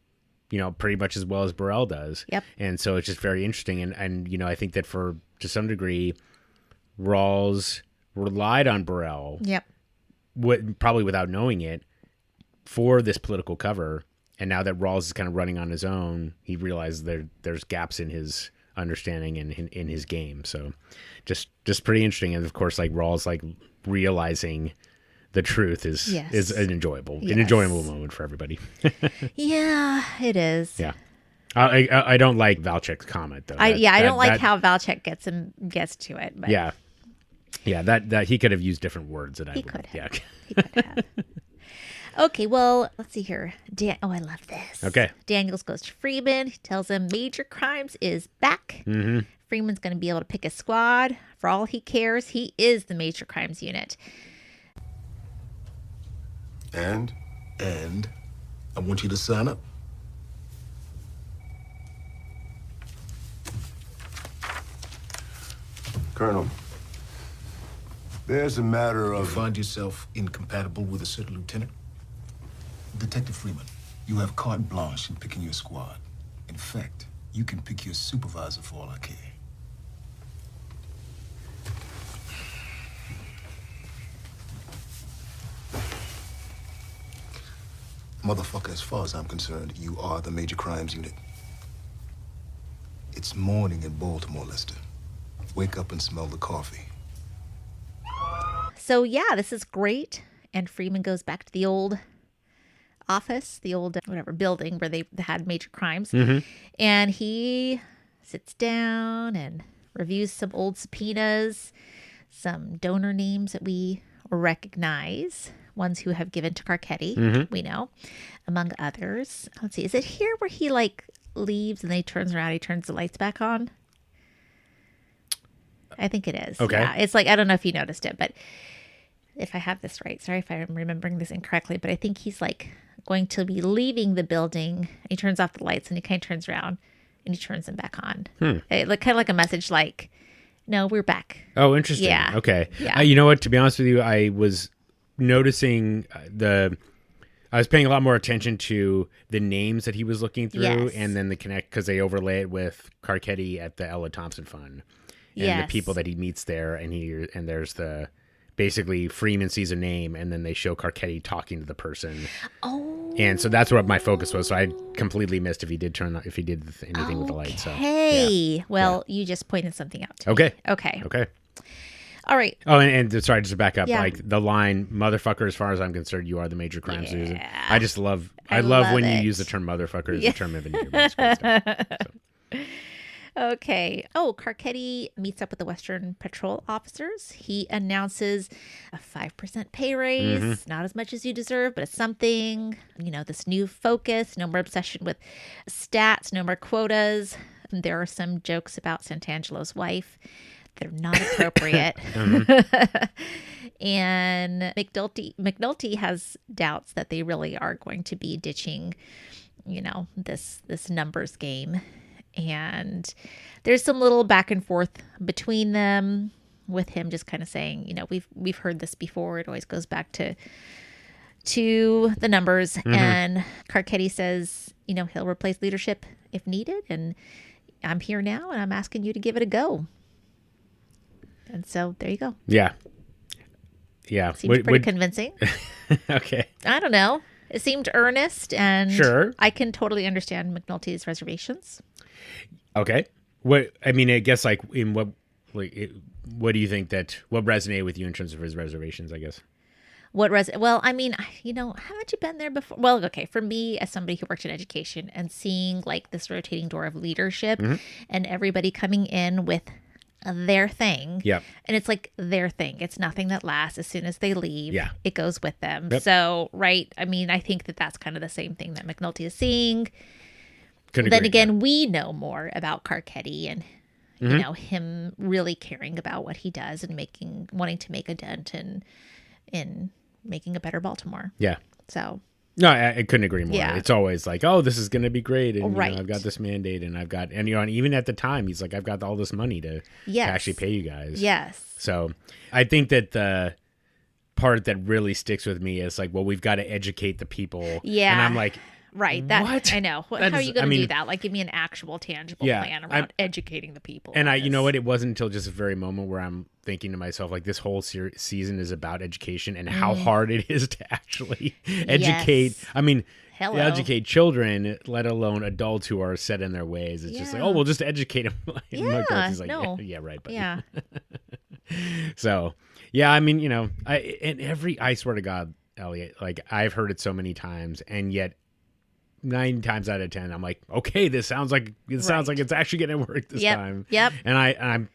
pretty much as well as Burrell does. Yep. And so it's just very interesting, and I think that to some degree, Rawls relied on Burrell. Yep. Probably without knowing it, for this political cover. And now that Rawls is kind of running on his own, he realizes there's gaps in his understanding and in his game. So just pretty interesting. And of course, like Rawls, like realizing the truth is an enjoyable moment for everybody. Yeah, it is. Yeah. I don't like Valchek's comment though. I don't like how Valchek gets to it. But yeah, that he could have used different words. He could have. Okay, well, let's see here. I love this. Okay. Daniels goes to Freeman. He tells him major crimes is back. Mm-hmm. Freeman's going to be able to pick a squad. For all he cares, he is the major crimes unit. And I want you to sign up. Colonel, there's a matter You of... find yourself incompatible with a certain lieutenant? Detective Freeman, you have carte blanche in picking your squad. In fact, you can pick your supervisor for all I care. Motherfucker, as far as I'm concerned, you are the major crimes unit. It's morning in Baltimore, Lester. Wake up and smell the coffee. So yeah, this is great. And Freeman goes back to the old office, the old whatever building where they had major crimes. And he sits down and reviews some old subpoenas, some donor names that we recognize, ones who have given to Carcetti, we know, among others. Let's see, is it here where he like leaves and then he turns around, he turns the lights back on? I think it is. Okay. Yeah, it's like, I don't know if you noticed it, but if I have this right, sorry if I'm remembering this incorrectly, but I think he's like going to be leaving the building. He turns off the lights and he kind of turns around and he turns them back on. It, like, kind of like a message like, no, we're back. Oh, interesting. Yeah. Okay. Yeah. You know what? To be honest with you, I was noticing I was paying a lot more attention to the names that he was looking through, Yes. and then the connect, because they overlay it with Carcetti at the Ella Thompson Fund, and Yes. the people that he meets there, and there's the basically Freeman sees a name, and then they show Carcetti talking to the person. Oh. And so that's what my focus was. So I completely missed if he did anything with the light. So Hey, well, you just pointed something out to Okay. me. Okay. Okay. All right. Oh, and sorry, just to back up, Yeah. like the line, "Motherfucker," as far as I'm concerned, you are the major crime citizen. I just love, I I love when love you use it. the term "motherfucker" as Yeah. a term of endearment. It's great stuff. So. Okay. Oh, Carcetti meets up with the Western Patrol officers. He announces a 5% pay raise. Not as much as you deserve, but it's something. You know, this new focus, no more obsession with stats, no more quotas. There are some jokes about Santangelo's wife. They're not appropriate. And McNulty has doubts that they really are going to be ditching, you know, this numbers game. And there's some little back and forth between them, with him just kind of saying, you know, we've heard this before. It always goes back to the numbers. And Carcetti says, you know, he'll replace leadership if needed. And I'm here now, and I'm asking you to give it a go. And so there you go. Yeah. Yeah. Seems pretty convincing. Okay. I don't know. It seemed earnest, and Sure. I can totally understand McNulty's reservations. Okay. What I mean, I guess, like, in what, like, what do you think what resonated with you in terms of his reservations? I guess. Well, I mean, you know, haven't you been there before? Well, okay, for me, as somebody who worked in education and seeing like this rotating door of leadership and everybody coming in with their thing. Yep. And it's like their thing. It's nothing that lasts. As soon as they leave, Yeah. it goes with them. Yep. So, right. I mean, I think that that's kind of the same thing that McNulty is seeing. Couldn't Then agree, again, we know more about Carcetti and, you know, him really caring about what he does and wanting to make a dent in making a better Baltimore. Yeah. So. No, I couldn't agree more. Yeah. It's always like, oh, this is going to be great. And Right. you know, I've got this mandate, and and you know, and even at the time, he's like, I've got all this money to actually pay you guys. Yes. So I think that the part that really sticks with me is like, well, we've got to educate the people. Yeah. And I'm like, right. That, what? I know. How That are is- you going I to do mean- that? Like, give me an actual tangible Yeah, plan around educating the people. and on you know this. what? It wasn't until just a very moment where I'm thinking to myself, like, this whole season is about education and how hard it is to actually educate. Yes. I mean, Hello. educate children, let alone adults who are set in their ways. It's just like, oh, we'll just educate them. Yeah, He's like, no. yeah, right. Buddy. Yeah. So, yeah, I mean, you know, I swear to God, Elliot, like, I've heard it so many times, and yet 9 times out of 10, I'm like, okay, this sounds like it's actually going to work this time. Yep. And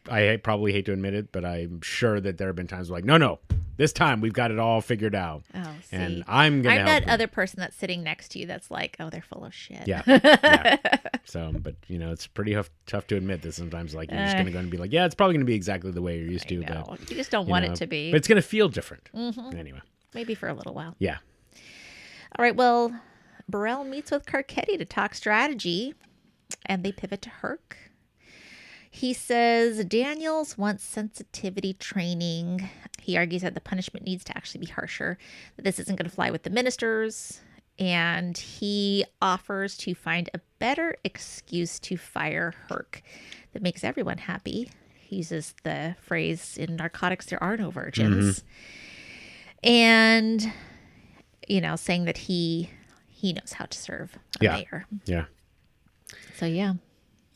I probably hate to admit it, but I'm sure that there have been times like, no, this time we've got it all figured out. Oh, see. And I'm going to help that them. other person that's sitting next to you that's like, oh, they're full of shit. Yeah. Yeah. So, but, you know, it's pretty tough to admit that sometimes, like, you're just going to go and be like, yeah, it's probably going to be exactly the way you're used to. But you just don't want it to be. But it's going to feel different. Anyway. Maybe for a little while. Yeah. All right. Well, Burrell meets with Carcetti to talk strategy, and they pivot to Herc. He says Daniels wants sensitivity training. He argues that the punishment needs to actually be harsher, that this isn't going to fly with the ministers, and he offers to find a better excuse to fire Herc that makes everyone happy. He uses the phrase, in narcotics, there are no virgins. And, saying that he knows how to serve a mayor. Yeah. So, yeah.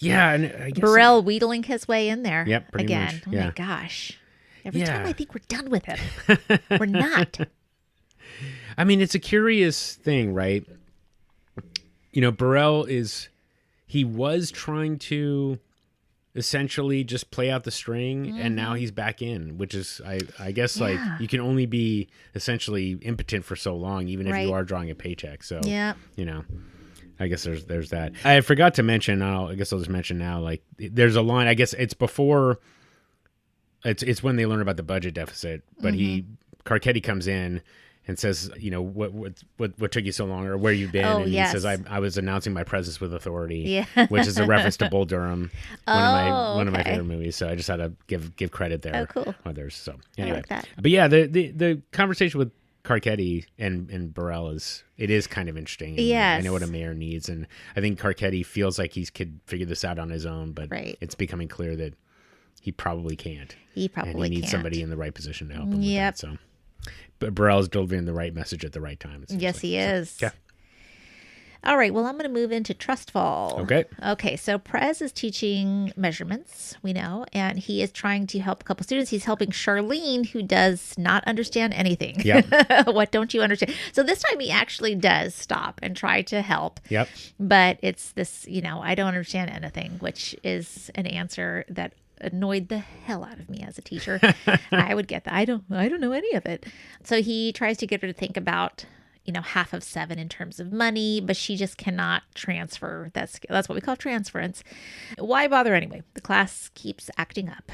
Yeah, and I guess Burrell wheedling his way in there. Yep, pretty again. much. Oh Yeah. my gosh. Every time I think we're done with him, we're not. I mean, it's a curious thing, right? Burrell he was trying to essentially just play out the string, and now he's back in, which is, I guess, like, you can only be essentially impotent for so long, even if you are drawing a paycheck. So, I guess there's that. I forgot to mention, I guess I'll just mention now, like, there's a line, I guess it's before, it's when they learn about the budget deficit, but Carcetti comes in and says, what took you so long, or where you've been, and he says, I was announcing my presence with authority, which is a reference to Bull Durham, one of my favorite movies. So I just had to give credit there. Oh, cool. Others. So anyway, I like that. But yeah, the conversation with Carcetti and Burrell is kind of interesting. And yes. I know what a mayor needs, and I think Carcetti feels like he could figure this out on his own, but it's becoming clear that he probably can't. And he needs somebody in the right position to help him with that. So, but Burrell's delivering the right message at the right time. Yes, he is. Yeah. All right, well, I'm going to move into trust fall. Okay, so Prez is teaching measurements, we know, and he is trying to help a couple students. He's helping Charlene, who does not understand anything. Yep. What don't you understand? So this time he actually does stop and try to help. Yep. But it's this, I don't understand anything, which is an answer that annoyed the hell out of me as a teacher. I would get that. I don't know any of it. So he tries to get her to think about half of 7 in terms of money, but she just cannot transfer. That's what we call transference. Why bother anyway? The class keeps acting up.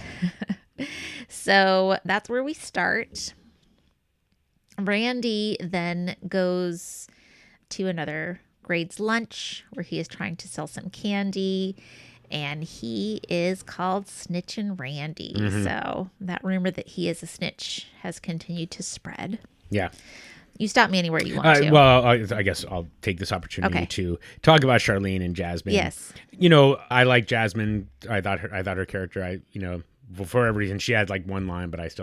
So that's where we start. Randy then goes to another grade's lunch where he is trying to sell some candy, and he is called Snitchin' Randy. So that rumor that he is a snitch has continued to spread. Yeah. You stop me anywhere you want to. Well, I guess I'll take this opportunity to talk about Charlene and Jasmine. Yes. I like Jasmine. I thought her character, for whatever reason, she had like one line, but I just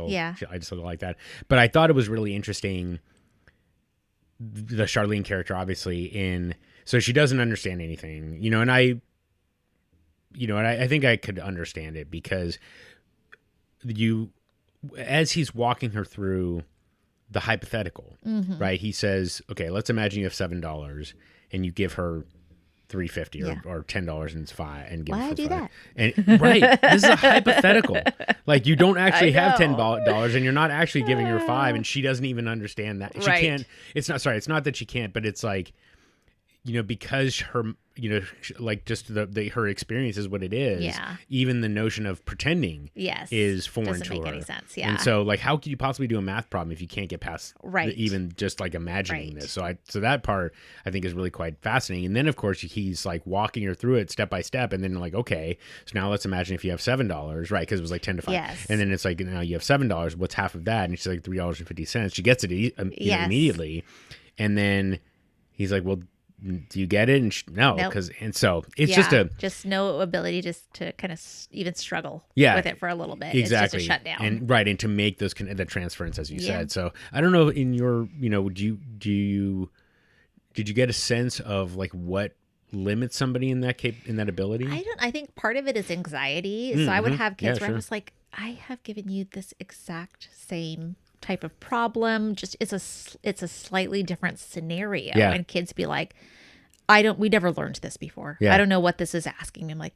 like that. But I thought it was really interesting, the Charlene character, obviously, so she doesn't understand anything, and I think I could understand it because as he's walking her through the hypothetical, right? He says, okay, let's imagine you have $7 and you give her $3.50 or $10 and it's $5 and give Why her do $5. that? And right, this is a hypothetical. Like, you don't actually have $10 and you're not actually giving her $5, and she doesn't even understand that. She can't. It's not that she can't, but it's like, because her, like, just her experience is what it is. Yeah. Even the notion of pretending is foreign doesn't to her. make any sense. Yeah. And so, like, how could you possibly do a math problem if you can't get past even just like imagining this? So that part I think is really quite fascinating. And then of course he's like walking her through it step by step, and then like, okay, so now let's imagine if you have $7, right? Because it was like 10 to 5. Yes. And then it's like, now you have $7. What's half of that? And she's like $3.50. She gets it immediately, and then he's like, well, do you get it? And no, because so it's just no ability just to kind of even struggle with it for a little bit. Exactly. It's just a shutdown. And to make those the transference, as you said. So I don't know, in your, did you get a sense of like what limits somebody in that ability? I think part of it is anxiety. So I would have kids where I was like, I have given you this exact same type of problem, just it's a slightly different scenario, and kids be like, we never learned this before. I don't know what this is asking. I'm like,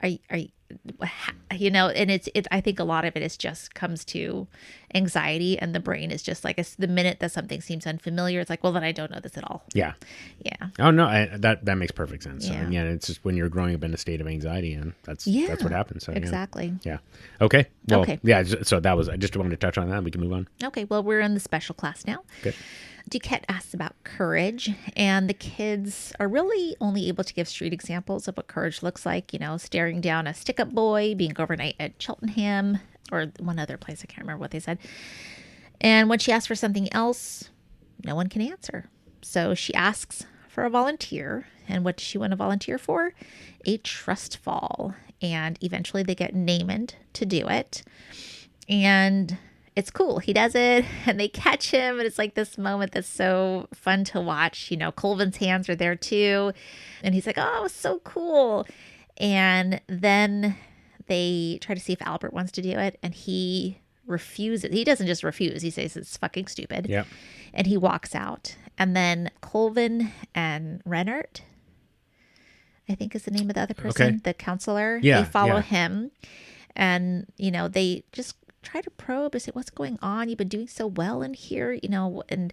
and I think a lot of it just comes to anxiety, and the brain is just like, the minute that something seems unfamiliar, it's like, well, then I don't know this at all. Yeah. Oh no, that makes perfect sense. Yeah. It's just when you're growing up in a state of anxiety, and that's what happens. So, exactly. Yeah. Okay. Well, yeah. So that was, I just wanted to touch on that. We can move on. Okay. Well, we're in the special class now. Okay. Duquette asks about courage, and the kids are really only able to give street examples of what courage looks like, staring down a stick-up boy, being overnight at Cheltenham, or one other place, I can't remember what they said. And when she asks for something else, no one can answer. So she asks for a volunteer, and what does she want to volunteer for? A trust fall. And eventually they get Naaman to do it. And it's cool. He does it and they catch him. And it's like this moment that's so fun to watch. Colvin's hands are there too. And he's like, oh, it was so cool. And then they try to see if Albert wants to do it. And he refuses. He doesn't just refuse. He says it's fucking stupid. Yeah. And he walks out. And then Colvin and Rennert, I think is the name of the other person, the counselor. Yeah, they follow him. And, they just try to probe to say, what's going on? You've been doing so well in here, and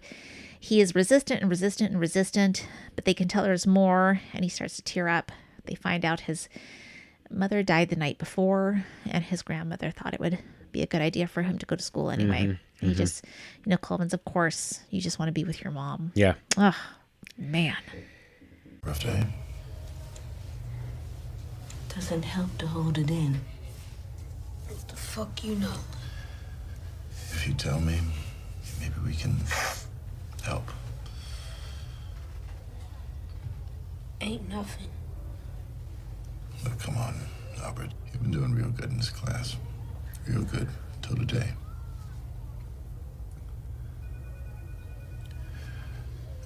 he is resistant and resistant and resistant, but they can tell there's more, and he starts to tear up. They find out his mother died the night before, and his grandmother thought it would be a good idea for him to go to school anyway. Mm-hmm. He just, Colvin's, of course, you just want to be with your mom. Yeah. Oh, man. Rough day. Doesn't help to hold it in. What the fuck you know? If you tell me, maybe we can help. Ain't nothing. Look, come on, Albert. You've been doing real good in this class. Real good till today.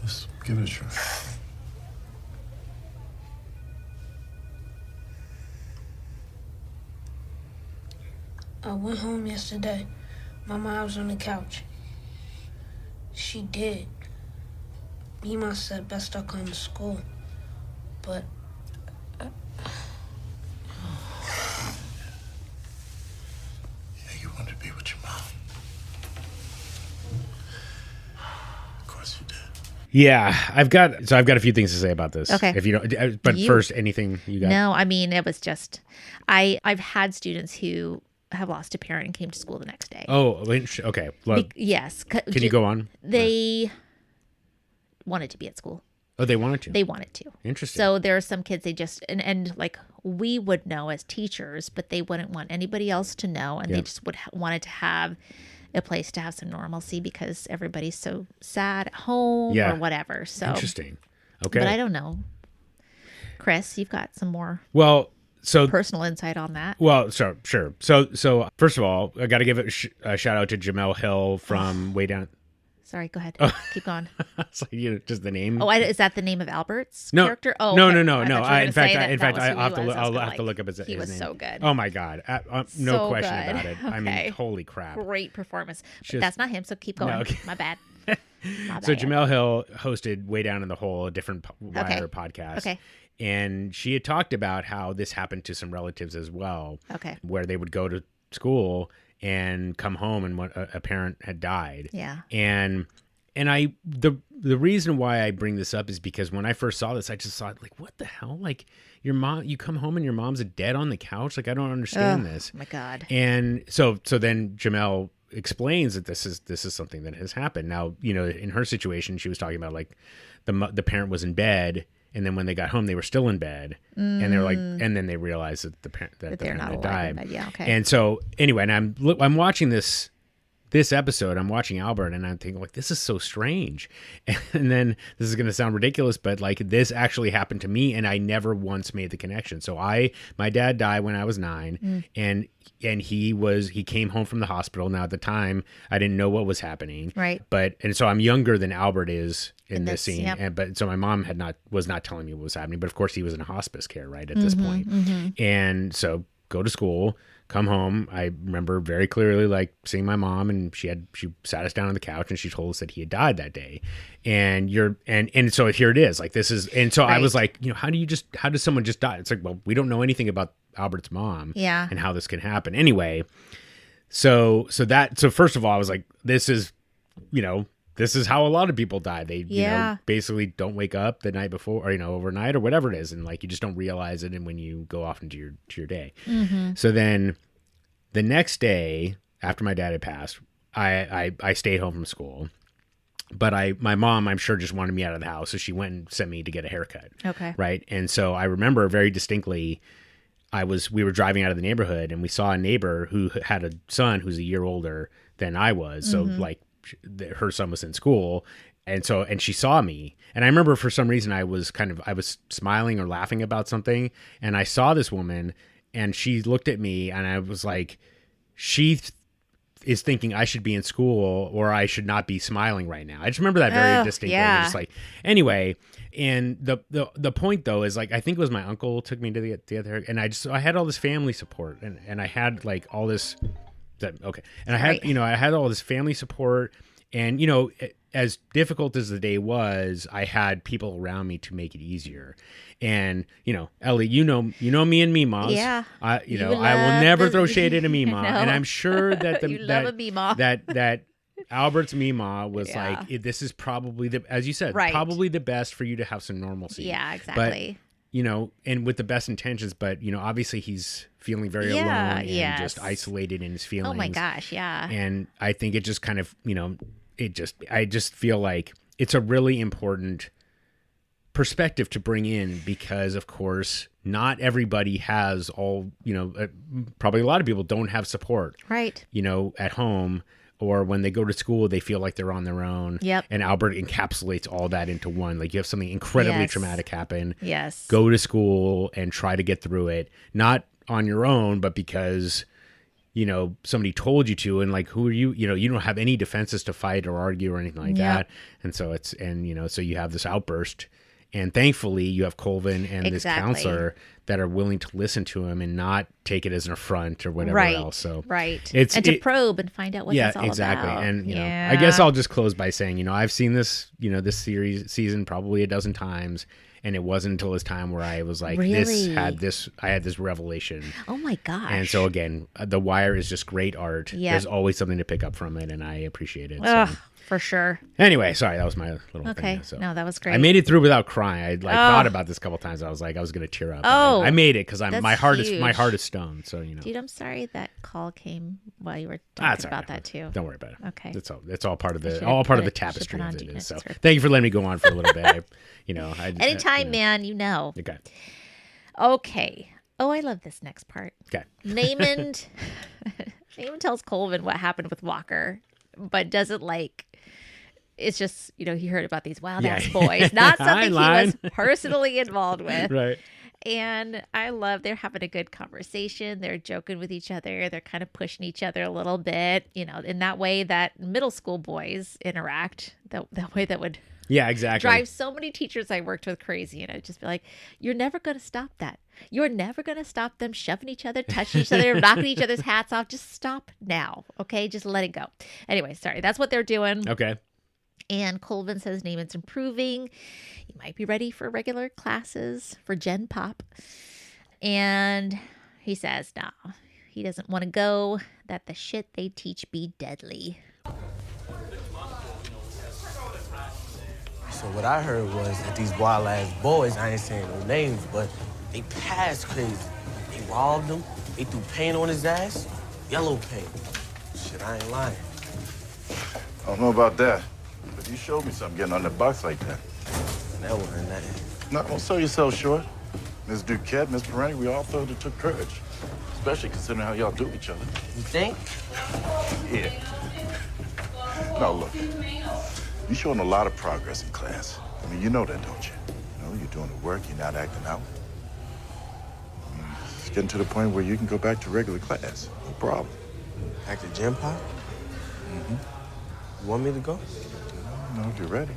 Let's give it a try. I went home yesterday. My mom was on the couch. She did. Mima said best I come to school. But... Yeah, you wanted to be with your mom. Of course you did. Yeah, I've got a few things to say about this. Okay. If you don't, but first, anything you got? No, I mean, it was just, I've had students who have lost a parent and came to school the next day. Oh, okay. Well, yes. Can you go on? They wanted to be at school. Oh, they wanted to? They wanted to. Interesting. So there are some kids, they just, and like we would know as teachers, but they wouldn't want anybody else to know. And they just wanted to have a place to have some normalcy because everybody's so sad at home or whatever. So interesting. Okay. But I don't know. Chris, you've got some more. Well, so personal insight on that. Well, sure. So first of all, I got to give a shout out to Jamel Hill from way down. Sorry, go ahead. Keep going. It's like, just the name. Oh, is that the name of Albert's character? Oh, no. okay. No. In fact, I'll have to look up his name. He was so good. Oh my God, no so question good. about it. Okay. I mean, holy crap! Great performance. But that's not him. So keep going. No, okay. My bad. So Jamel Hill hosted Way Down in the Hole, a different Wire podcast. Okay. And she had talked about how this happened to some relatives as well. Okay. Where they would go to school and come home and a parent had died. Yeah. And the reason why I bring this up is because when I first saw this, I just thought, like, what the hell? Like, your mom, you come home and your mom's dead on the couch. Like, I don't understand this. Oh my God. And so then Jamel explains that this is something that has happened. Now, in her situation, she was talking about like the parent was in bed. And then when they got home, they were still in bed, and they were like, and then they realized that the parent they're not had alive died. in bed. Yeah, okay. And so anyway, and I'm watching this episode. I'm watching Albert, and I'm thinking like, this is so strange. And then this is going to sound ridiculous, but like this actually happened to me, and I never once made the connection. So my dad died when I was 9, and he came home from the hospital. Now at the time, I didn't know what was happening. Right. And so I'm younger than Albert is in this scene. Yep. But so my mom was not telling me what was happening, but of course he was in hospice care right at this point. And so go to school, come home. I remember very clearly like seeing my mom, and she sat us down on the couch and she told us that he had died that day. And so here it is. Like this is, and so I was like, how does someone just die? It's like, well, we don't know anything about Albert's mom and how this can happen. Anyway, so first of all, I was like, this is how a lot of people die. They basically don't wake up the night before or overnight or whatever it is, and like you just don't realize it, and when you go off into your day. So then the next day after my dad had passed, I stayed home from school, But my mom, I'm sure, just wanted me out of the house, so she went and sent me to get a haircut. Okay. Right. And so I remember very distinctly, we were driving out of the neighborhood, and we saw a neighbor who had a son who's a year older than I was. So like her son was in school. And she saw me, and I remember for some reason I was smiling or laughing about something, and I saw this woman, and she looked at me, and I was like, she is thinking I should be in school or I should not be smiling right now. I just remember that very distinctly. Yeah. Just like, anyway, and the point though is like, I think it was my uncle took me to the other, and I had all this family support, and I had like all this, and I had, I had all this family support, and as difficult as the day was, I had people around me to make it easier. And, Ellie, you know me and Mimas. Yeah. I will never throw shade at a Mima. No. And I'm sure that You love a Mima. that Albert's Mima was like, this is probably as you said, probably the best for you to have some normalcy. Yeah, exactly. But, and with the best intentions, but, obviously he's feeling very alone and just isolated in his feelings. Oh my gosh. Yeah. And I think it just kind of, I just feel like it's a really important perspective to bring in, because of course not everybody has all, probably a lot of people don't have support, right? At home, or when they go to school, they feel like they're on their own. Yep. And Albert encapsulates all that into one. Like, you have something incredibly traumatic happen. Yes. Go to school and try to get through it, not on your own, but because somebody told you to, and like, who are you? You don't have any defenses to fight or argue or anything like that. And so so you have this outburst, and thankfully you have Colvin and this counselor that are willing to listen to him and not take it as an affront or whatever else. So and to probe and find out what it's all about. And I guess I'll just close by saying, I've seen this, this season probably a dozen times. And it wasn't until this time where I was like, I had this revelation. Oh my gosh. And so again, The Wire is just great art. Yep. There's always something to pick up from it, and I appreciate it. Ugh, for sure. Anyway, sorry, that was my little thing. Okay, no, that was great. I made it through without crying. I thought about this a couple times. I was like, I was going to tear up. Oh, I made it because my heart huge. is stone. So Dude, I'm sorry that call came while you were talking about that too. Don't worry about it. Okay, it's all part of the tapestry of it. So thank you for letting me go on for a little bit. Anytime, man. Okay. Oh, I love this next part. Okay. Naaman tells Colvin what happened with Walker, but doesn't it's just, he heard about these wild ass boys, not something he was personally involved with. Right. And I love they're having a good conversation. They're joking with each other. They're kind of pushing each other a little bit, in that way that middle school boys interact, that way that would drive so many teachers I worked with crazy. And I'd just be like, you're never going to stop that. You're never going to stop them shoving each other, touching each other, knocking each other's hats off. Just stop now. Okay. Just let it go. Anyway, sorry. That's what they're doing. Okay. And Colvin says Naaman's improving. He might be ready for regular classes for Gen Pop. And he says, no, he doesn't want to go, that the shit they teach be deadly. So what I heard was that these wild ass boys, I ain't saying no names, but they passed crazy. They robbed him, they threw paint on his ass, yellow paint. Shit, I ain't lying. I don't know about that, but you showed me something getting on the box like that. That wasn't nothing. No, don't sell yourself short. Miss Duquette, Miss Perrine, we all thought it took courage. Especially considering how y'all do each other. You think? Yeah. Now look, you're showing a lot of progress in class. I mean, you know that, don't you? You're doing the work, you're not acting out. It's getting to the point where you can go back to regular class. No problem. Back to Gen Pop? Mm-hmm. You want me to go? No, if you're ready.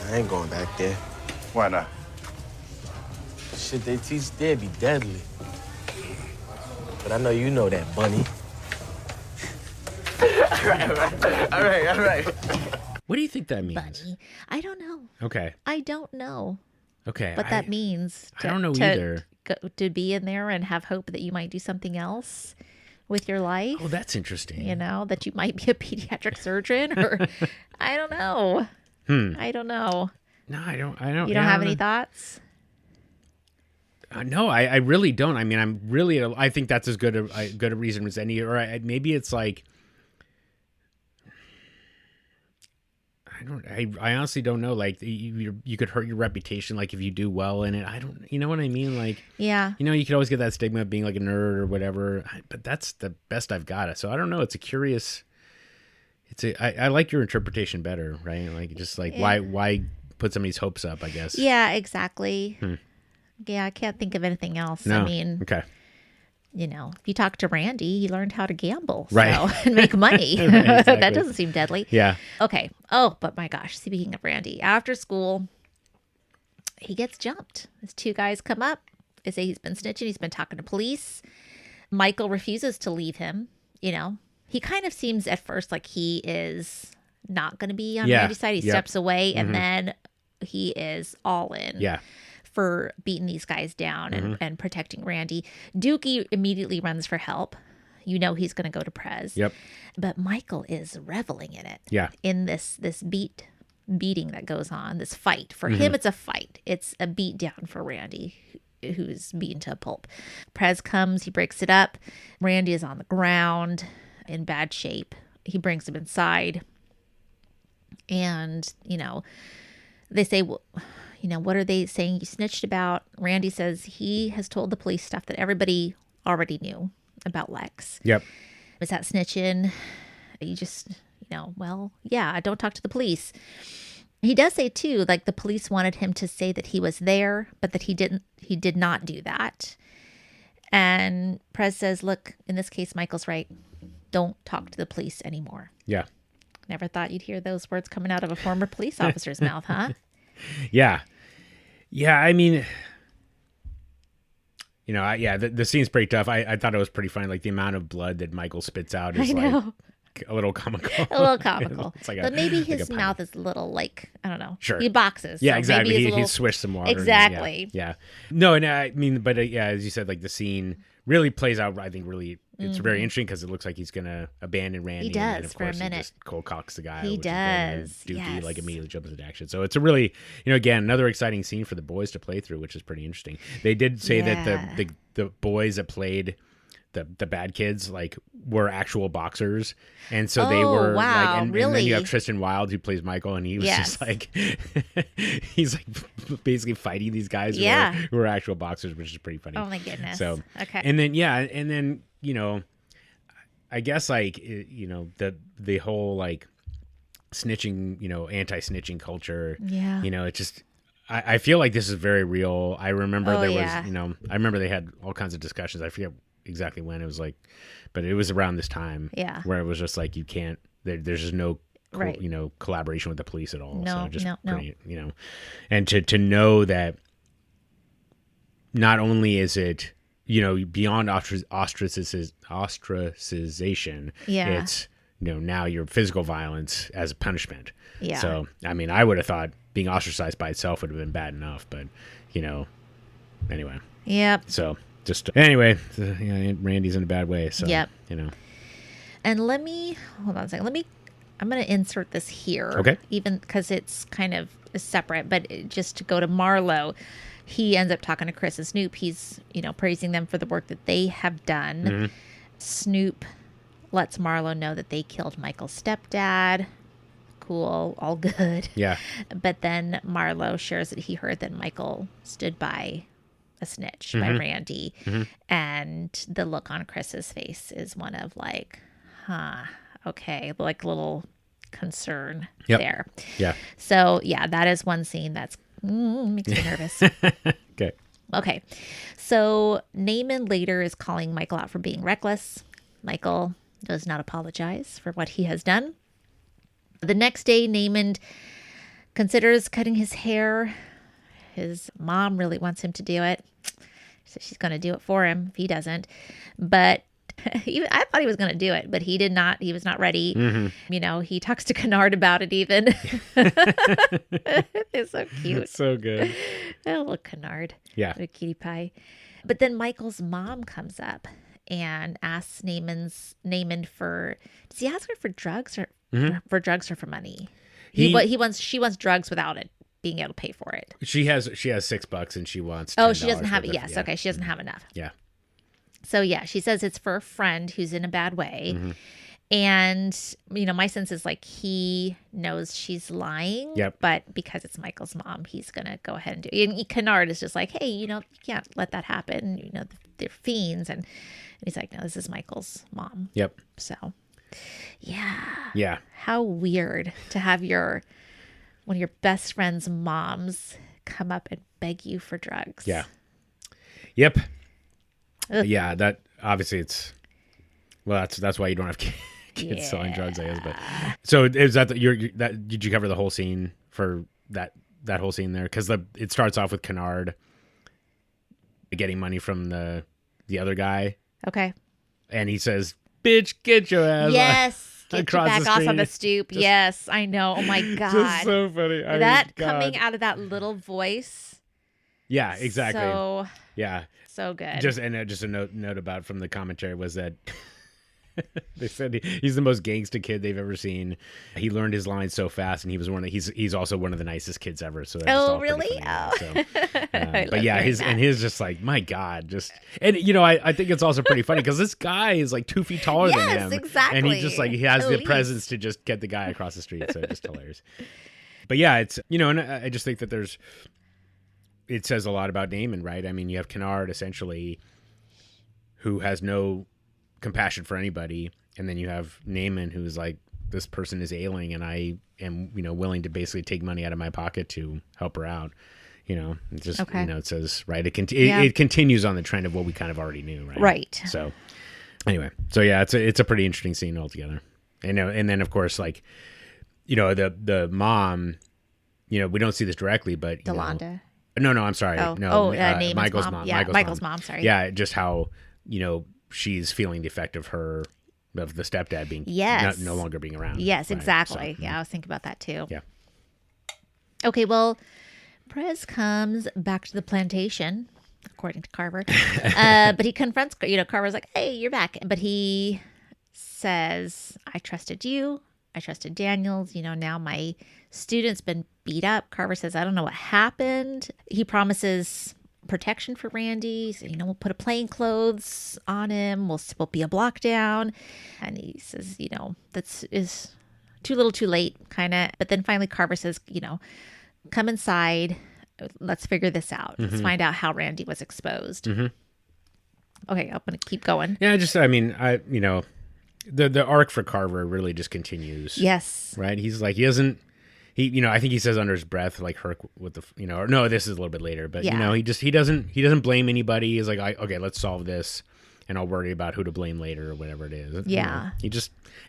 I ain't going back there. Why not? Shit they teach there be deadly. But I know you know that, Bunny. All right. What do you think that means? Bunny. I don't know. Okay. I don't know. Okay. What that means. I don't know either. To be in there and have hope that you might do something else with your life. Oh, that's interesting. That you might be a pediatric surgeon or I don't know. I don't know. No, I don't. You don't have any thoughts? No, I really don't. I mean, I think that's as good a reason as any. Or maybe it's like, I honestly don't know. Like you could hurt your reputation, like if you do well in it. You know what I mean? Like, yeah, you could always get that stigma of being like a nerd or whatever, but that's the best I've got. So I don't know. I like your interpretation better, right? Like just like why put somebody's hopes up, I guess. Yeah, exactly. Yeah, I can't think of anything else. No. I mean, okay. If you talk to Randy, he learned how to gamble, right, and make money. Right, exactly. That doesn't seem deadly. Yeah. Okay. Oh, but my gosh, speaking of Randy, after school, he gets jumped. These two guys come up. They say he's been snitching. He's been talking to police. Michael refuses to leave him. He kind of seems at first like he is not going to be on Randy's side. He steps away, and then he is all in. Yeah. For beating these guys down and protecting Randy. Dookie immediately runs for help. He's going to go to Prez. Yep. But Michael is reveling in it. Yeah. In this beating that goes on, this fight. For him, it's a fight. It's a beat down for Randy, who's beaten to a pulp. Prez comes, he breaks it up. Randy is on the ground in bad shape. He brings him inside. And, they say, well, what are they saying you snitched about? Randy says he has told the police stuff that everybody already knew about Lex. Yep. Was that snitching? You just, well, yeah, don't talk to the police. He does say too, like the police wanted him to say that he was there, but that he did not do that. And Prez says, look, in this case, Michael's right. Don't talk to the police anymore. Yeah. Never thought you'd hear those words coming out of a former police officer's mouth, huh? Yeah. Yeah, I mean, the scene's pretty tough. I thought it was pretty funny. Like the amount of blood that Michael spits out is like a little comical. A little comical. Like but maybe his mouth is a little like, I don't know. Sure. He boxes. Yeah, so exactly. Maybe He swished some water. Exactly. Yeah. No, and I mean, but as you said, like the scene really plays out, I think, really. It's very interesting because it looks like he's going to abandon Randy. He does, and then, of for a course, minute. He just cold cocks the guy. He does. Dookie, yes. like, immediately jumps into action. So it's a really, again, another exciting scene for the boys to play through, which is pretty interesting. They did say that the boys that played the bad kids, like, were actual boxers. And so they were, wow, like, and really? then you have Tristan Wilde, who plays Michael, and he was just like, he's like basically fighting these guys who are actual boxers, which is pretty funny. Oh, my goodness. So, okay. And then, I guess like, the whole like snitching, anti-snitching culture, it just, I feel like this is very real. I remember was, I remember they had all kinds of discussions. I forget exactly when it was like, but it was around this time where it was just like, you can't, there's just no, collaboration with the police at all. No, so just no. pretty, and to know that not only is it, beyond ostracization, it's, now your physical violence as a punishment. Yeah. So, I mean, I would have thought being ostracized by itself would have been bad enough, but, anyway. Yep. So, just, anyway, Randy's in a bad way, so, yep. And hold on a second. I'm going to insert this here. Okay. Even because it's kind of separate, but just to go to Marlowe. He ends up talking to Chris and Snoop. He's, praising them for the work that they have done. Mm-hmm. Snoop lets Marlowe know that they killed Michael's stepdad. Cool, all good. Yeah. But then Marlowe shares that he heard that Michael stood by a snitch by Randy. Mm-hmm. And the look on Chris's face is one of like, okay, like a little concern there. Yeah. So, that is one scene that's makes me nervous. Okay. So Naaman later is calling Michael out for being reckless. Michael does not apologize for what he has done. The next day, Naaman considers cutting his hair. His mom really wants him to do it. So she's going to do it for him if he doesn't. But I thought he was going to do it, but he did not. He was not ready. Mm-hmm. He talks to Kennard about it even. It's so cute. It's so good. Oh, little Kennard. Yeah. What a cutie pie. But then Michael's mom comes up and asks Naaman for, does he ask her for drugs or for drugs or for money? She wants drugs without it being able to pay for it. She has $6 and she wants $10 Oh, she doesn't have it. worth of- Yes. yeah. Okay. She doesn't have enough. Yeah. So, she says it's for a friend who's in a bad way. And, my sense is like he knows she's lying. Yep. But because it's Michael's mom, he's going to go ahead and do it. And Kennard is just like, hey, you can't let that happen. They're fiends. And he's like, no, this is Michael's mom. Yep. So, yeah. Yeah. How weird to have one of your best friend's moms come up and beg you for drugs. Yeah. Yep. Ugh. Yeah. That obviously that's why you don't have kids selling drugs, I guess. But so is that did you cover the whole scene for that whole scene there? Because it starts off with Kennard getting money from the other guy. Okay. And he says, "Bitch, get your ass." Yes. Get you across back the off street. on the stoop. Yes, I know. Oh my God. Just so funny. Coming out of that little voice. Yeah, exactly. So yeah. So good. Just a note about from the commentary was that they said he's the most gangsta kid they've ever seen. He learned his lines so fast, and he's also one of the nicest kids ever. So that's just all really? Funny, but yeah, his just like, my God, and I think it's also pretty funny because this guy is like 2 feet taller than him. Exactly. And he just like he has At the least. presence to just get the guy across the street. So just hilarious. But yeah, it's and I just think that it says a lot about Damon, right? I mean, you have Kennard essentially who has no compassion for anybody, and then you have Naaman who's like, this person is ailing and I am willing to basically take money out of my pocket to help her out. It's just Okay. it says, right, it continues on the trend of what we kind of already knew, right? So anyway, so yeah, it's a pretty interesting scene altogether. And then of course, like the mom, we don't see this directly, but Delonda. No, I'm sorry. Naaman's Michael's mom. mom. Yeah, Michael's mom. Sorry. Yeah, just how she's feeling the effect of the stepdad being no longer being around. Yes, right? exactly. So, yeah, I was thinking about that too. Yeah. Okay, well, Prez comes back to the plantation, according to Carver, but he confronts. Carver's like, "Hey, you're back," but he says, "I trusted you. I trusted Daniels. Now my student's been beat up." Carver says, "I don't know what happened." He promises protection for Randy. So, we'll put a plain clothes on him. We'll be a block down. And he says, that's is too little too late, kind of. But then finally Carver says, come inside. Let's figure this out. Mm-hmm. Let's find out how Randy was exposed. Mm-hmm. Okay, I'm going to keep going. Yeah, the arc for Carver really just continues. Yes. Right? He's like, I think he says under his breath, like, Herc with the, or no, this is a little bit later, but he doesn't blame anybody. He's like, okay, let's solve this, and I'll worry about who to blame later or whatever it is. Yeah.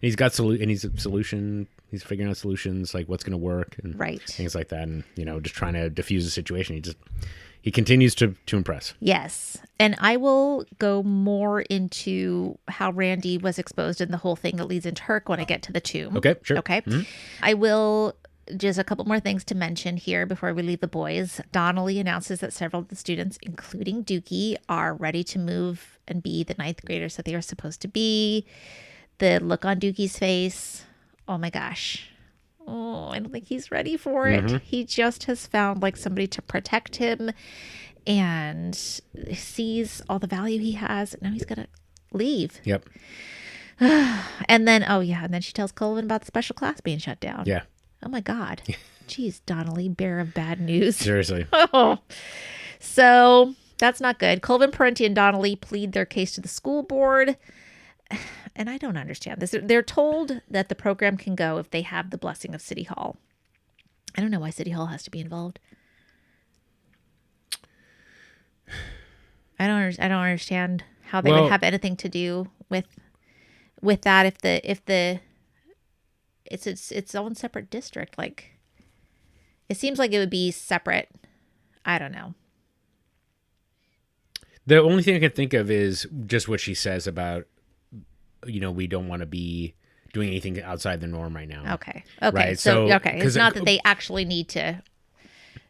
He's got he's a solution. He's figuring out solutions, like what's going to work and things like that. And, just trying to diffuse the situation. He continues to impress. Yes. And I will go more into how Randy was exposed in the whole thing that leads into Herc when I get to the tomb. Okay, sure. Okay. Mm-hmm. I will just a couple more things to mention here before we leave the boys. Donnelly announces that several of the students, including Dookie, are ready to move and be the 9th graders that they are supposed to be. The look on Dookie's face, oh my gosh. Oh, I don't think he's ready for it. Mm-hmm. He just has found like somebody to protect him and sees all the value he has. Now he's going to leave. Yep. And then she tells Colvin about the special class being shut down. Yeah. Oh my God. Jeez, Donnelly, bearer of bad news. Seriously. Oh. So that's not good. Colvin, Parenti, and Donnelly plead their case to the school board. And I don't understand this. They're told that the program can go if they have the blessing of City Hall. I don't know why City Hall has to be involved. I don't understand how they would have anything to do with that if it's its own separate district. Like, it seems like it would be separate. I don't know. The only thing I can think of is just what she says about, we don't want to be doing anything outside the norm right now. Okay. Right? So it's not that they actually need to.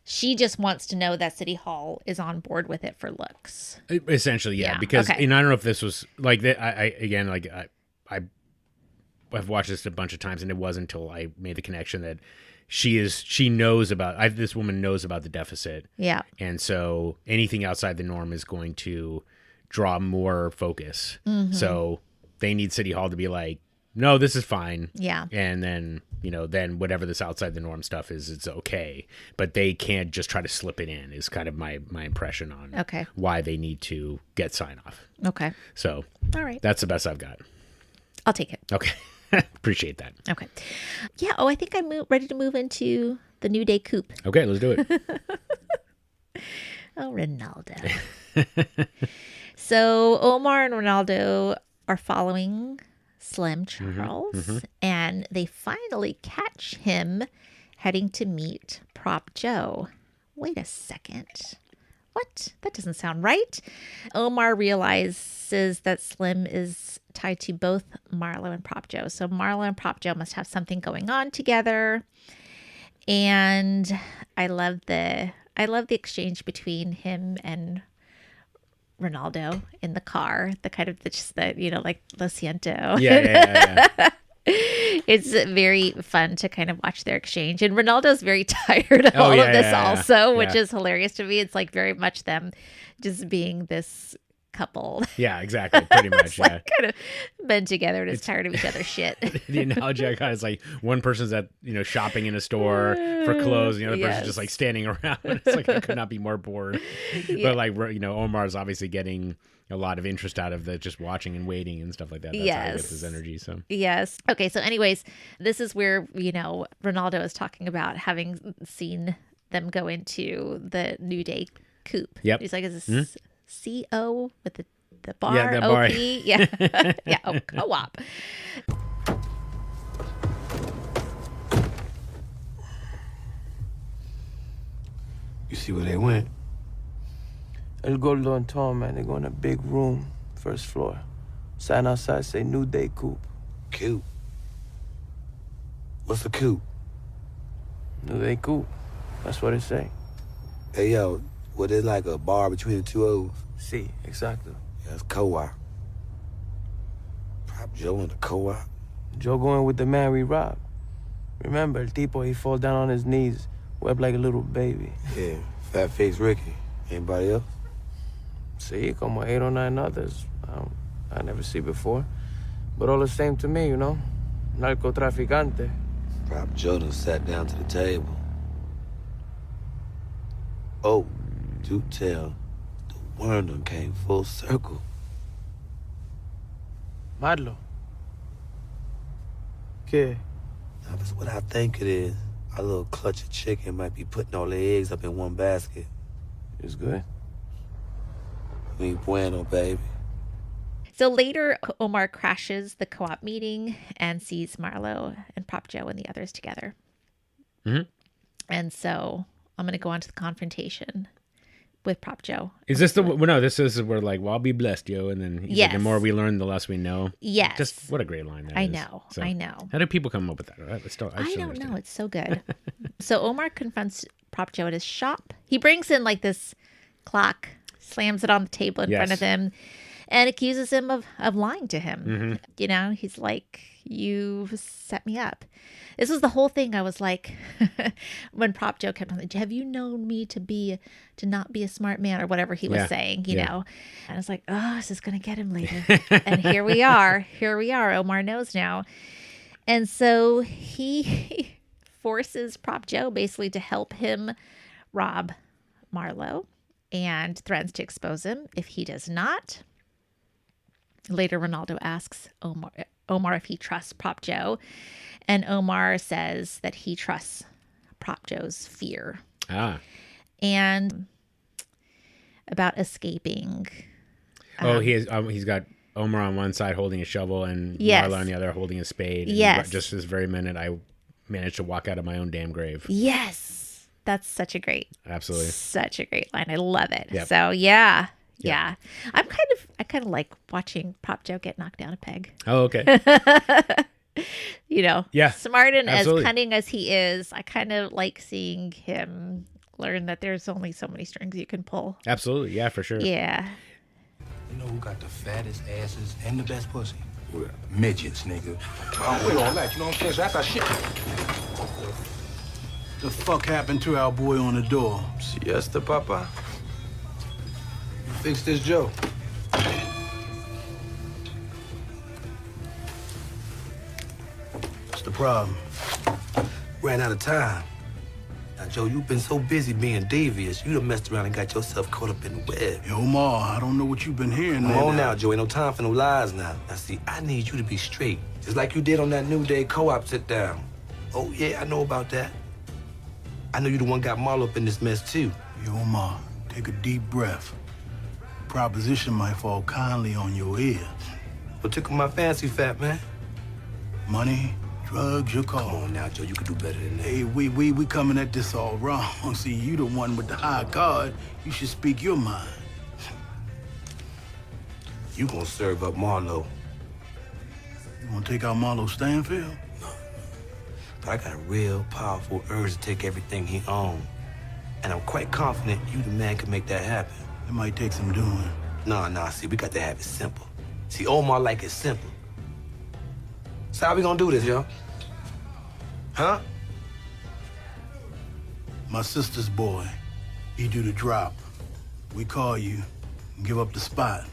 She just wants to know that City Hall is on board with it for looks. Essentially, yeah. Because I don't know if this was like that. I've watched this a bunch of times, and it wasn't until I made the connection that she knows about. This woman knows about the deficit. Yeah. And so anything outside the norm is going to draw more focus. Mm-hmm. So they need City Hall to be like, no, this is fine. Yeah. And then, then whatever this outside the norm stuff is, it's okay. But they can't just try to slip it in is kind of my impression on why they need to get sign off. Okay. So all right. That's the best I've got. I'll take it. Okay. Appreciate that. Okay. Yeah. Oh, I think I'm ready to move into the New Day Coop. Okay, let's do it. Oh, Ronaldo. So Omar and Ronaldo are following Slim Charles, and they finally catch him heading to meet Prop Joe. Wait a second. What? That doesn't sound right. Omar realizes that Slim is tied to both Marlo and Prop Joe. So Marlo and Prop Joe must have something going on together. And I love the exchange between him and Ronaldo in the car. The kind of like Lo siento. Yeah. It's very fun to kind of watch their exchange. And Ronaldo's very tired of all of this also, which is hilarious to me. It's like very much them just being this couple. Yeah, exactly. Pretty much. Like kind of been together and is tired of each other's shit. The analogy I got is like one person's at, shopping in a store for clothes, and the other person's just like standing around. It's like I could not be more bored. But like, Omar's obviously getting a lot of interest out of just watching and waiting and stuff like that. That's how he gets his energy. So yes. Okay. So anyways, this is where, Ronaldo is talking about having seen them go into the New Day Coop. Yep. He's like, is this CO with the bar? Yeah, the OP? bar. Yeah. Yeah. Oh, co-op. You see where they went? El Gordo and Tom, man, they go in a big room, first floor. Sign outside say New Day Coop. Coop? What's the Coop? New Day Coop. That's what it say. Hey, yo, what is like a bar between the two O's? See, exactly. Yeah, it's co-op. Prop Joe in the co-op? Joe going with the man we robbed. Remember, El Tipo, he fall down on his knees, wept like a little baby. Yeah, fat face Ricky. Anybody else? See, como 8 or 9 others. I never see before. But all the same to me, narcotraficante. Prop Joe done sat down to the table. Oh, do tell, the worm done came full circle. Marlo. ¿Qué? Now, that's what I think it is. Our little clutch of chicken might be putting all their eggs up in one basket. It's good. Muy bueno, baby. So later, Omar crashes the co-op meeting and sees Marlo and Prop Joe and the others together. And so I'm going to go on to the confrontation with Prop Joe. Is this this is where like, well, I'll be blessed, yo. And then he's like, the more we learn, the less we know. Yes. Just what a great line that I is. know. So, I know. How do people come up with that? Right? I don't know. It's so good. So Omar confronts Prop Joe at his shop. He brings in like this clock, slams it on the table in front of him, and accuses him of lying to him. He's like, you set me up. This was the whole thing. I was like, when Prop Joe kept on, have you known me to not be a smart man or whatever he was saying, you know? And I was like, oh, this is going to get him later. And here we are. Omar knows now. And so he forces Prop Joe basically to help him rob Marlo and threatens to expose him if he does not. Later, Ronaldo asks Omar if he trusts Prop Joe, and Omar says that he trusts Prop Joe's fear. And about escaping. He's got Omar on one side holding a shovel and Marlo on the other holding a spade. And just this very minute, I managed to walk out of my own damn grave. Yes. That's such a great line. I love it. Yep. So yeah. I kind of like watching Prop Joe get knocked down a peg. Oh, okay. Smart and absolutely. as cunning as he is, I kind of like seeing him learn that there's only so many strings you can pull. Absolutely. Yeah, for sure. Yeah. You know who got the fattest asses and the best pussy? Midgets, nigga. Oh, wait all that. You know what I'm saying? So that's our shit. The fuck happened to our boy on the door? Siesta, papa. Fix this Joe. What's the problem? Ran out of time. Now, Joe, you've been so busy being devious, you done messed around and got yourself caught up in the web. Yo, Omar, I don't know what you've been hearing. Come on now, Joe. Ain't no time for no lies now. Now, see, I need you to be straight. Just like you did on that New Day co-op sit-down. Oh, yeah, I know about that. I know you the one got Marlo up in this mess, too. Yo, Omar, take a deep breath. Proposition might fall kindly on your ear. What took my fancy, fat man? Money, drugs, your call. Come on now, Joe, you could do better than that. Hey, we coming at this all wrong. See, you the one with the high card. You should speak your mind. You gonna serve up Marlo. You gonna take out Marlo Stanfield? But I got a real powerful urge to take everything he owns. And I'm quite confident you the man can make that happen. It might take some doing. Nah, see, we got to have it simple. See, Omar like it simple. So how we gonna do this, yo? Huh? My sister's boy, he do the drop. We call you and give up the spot.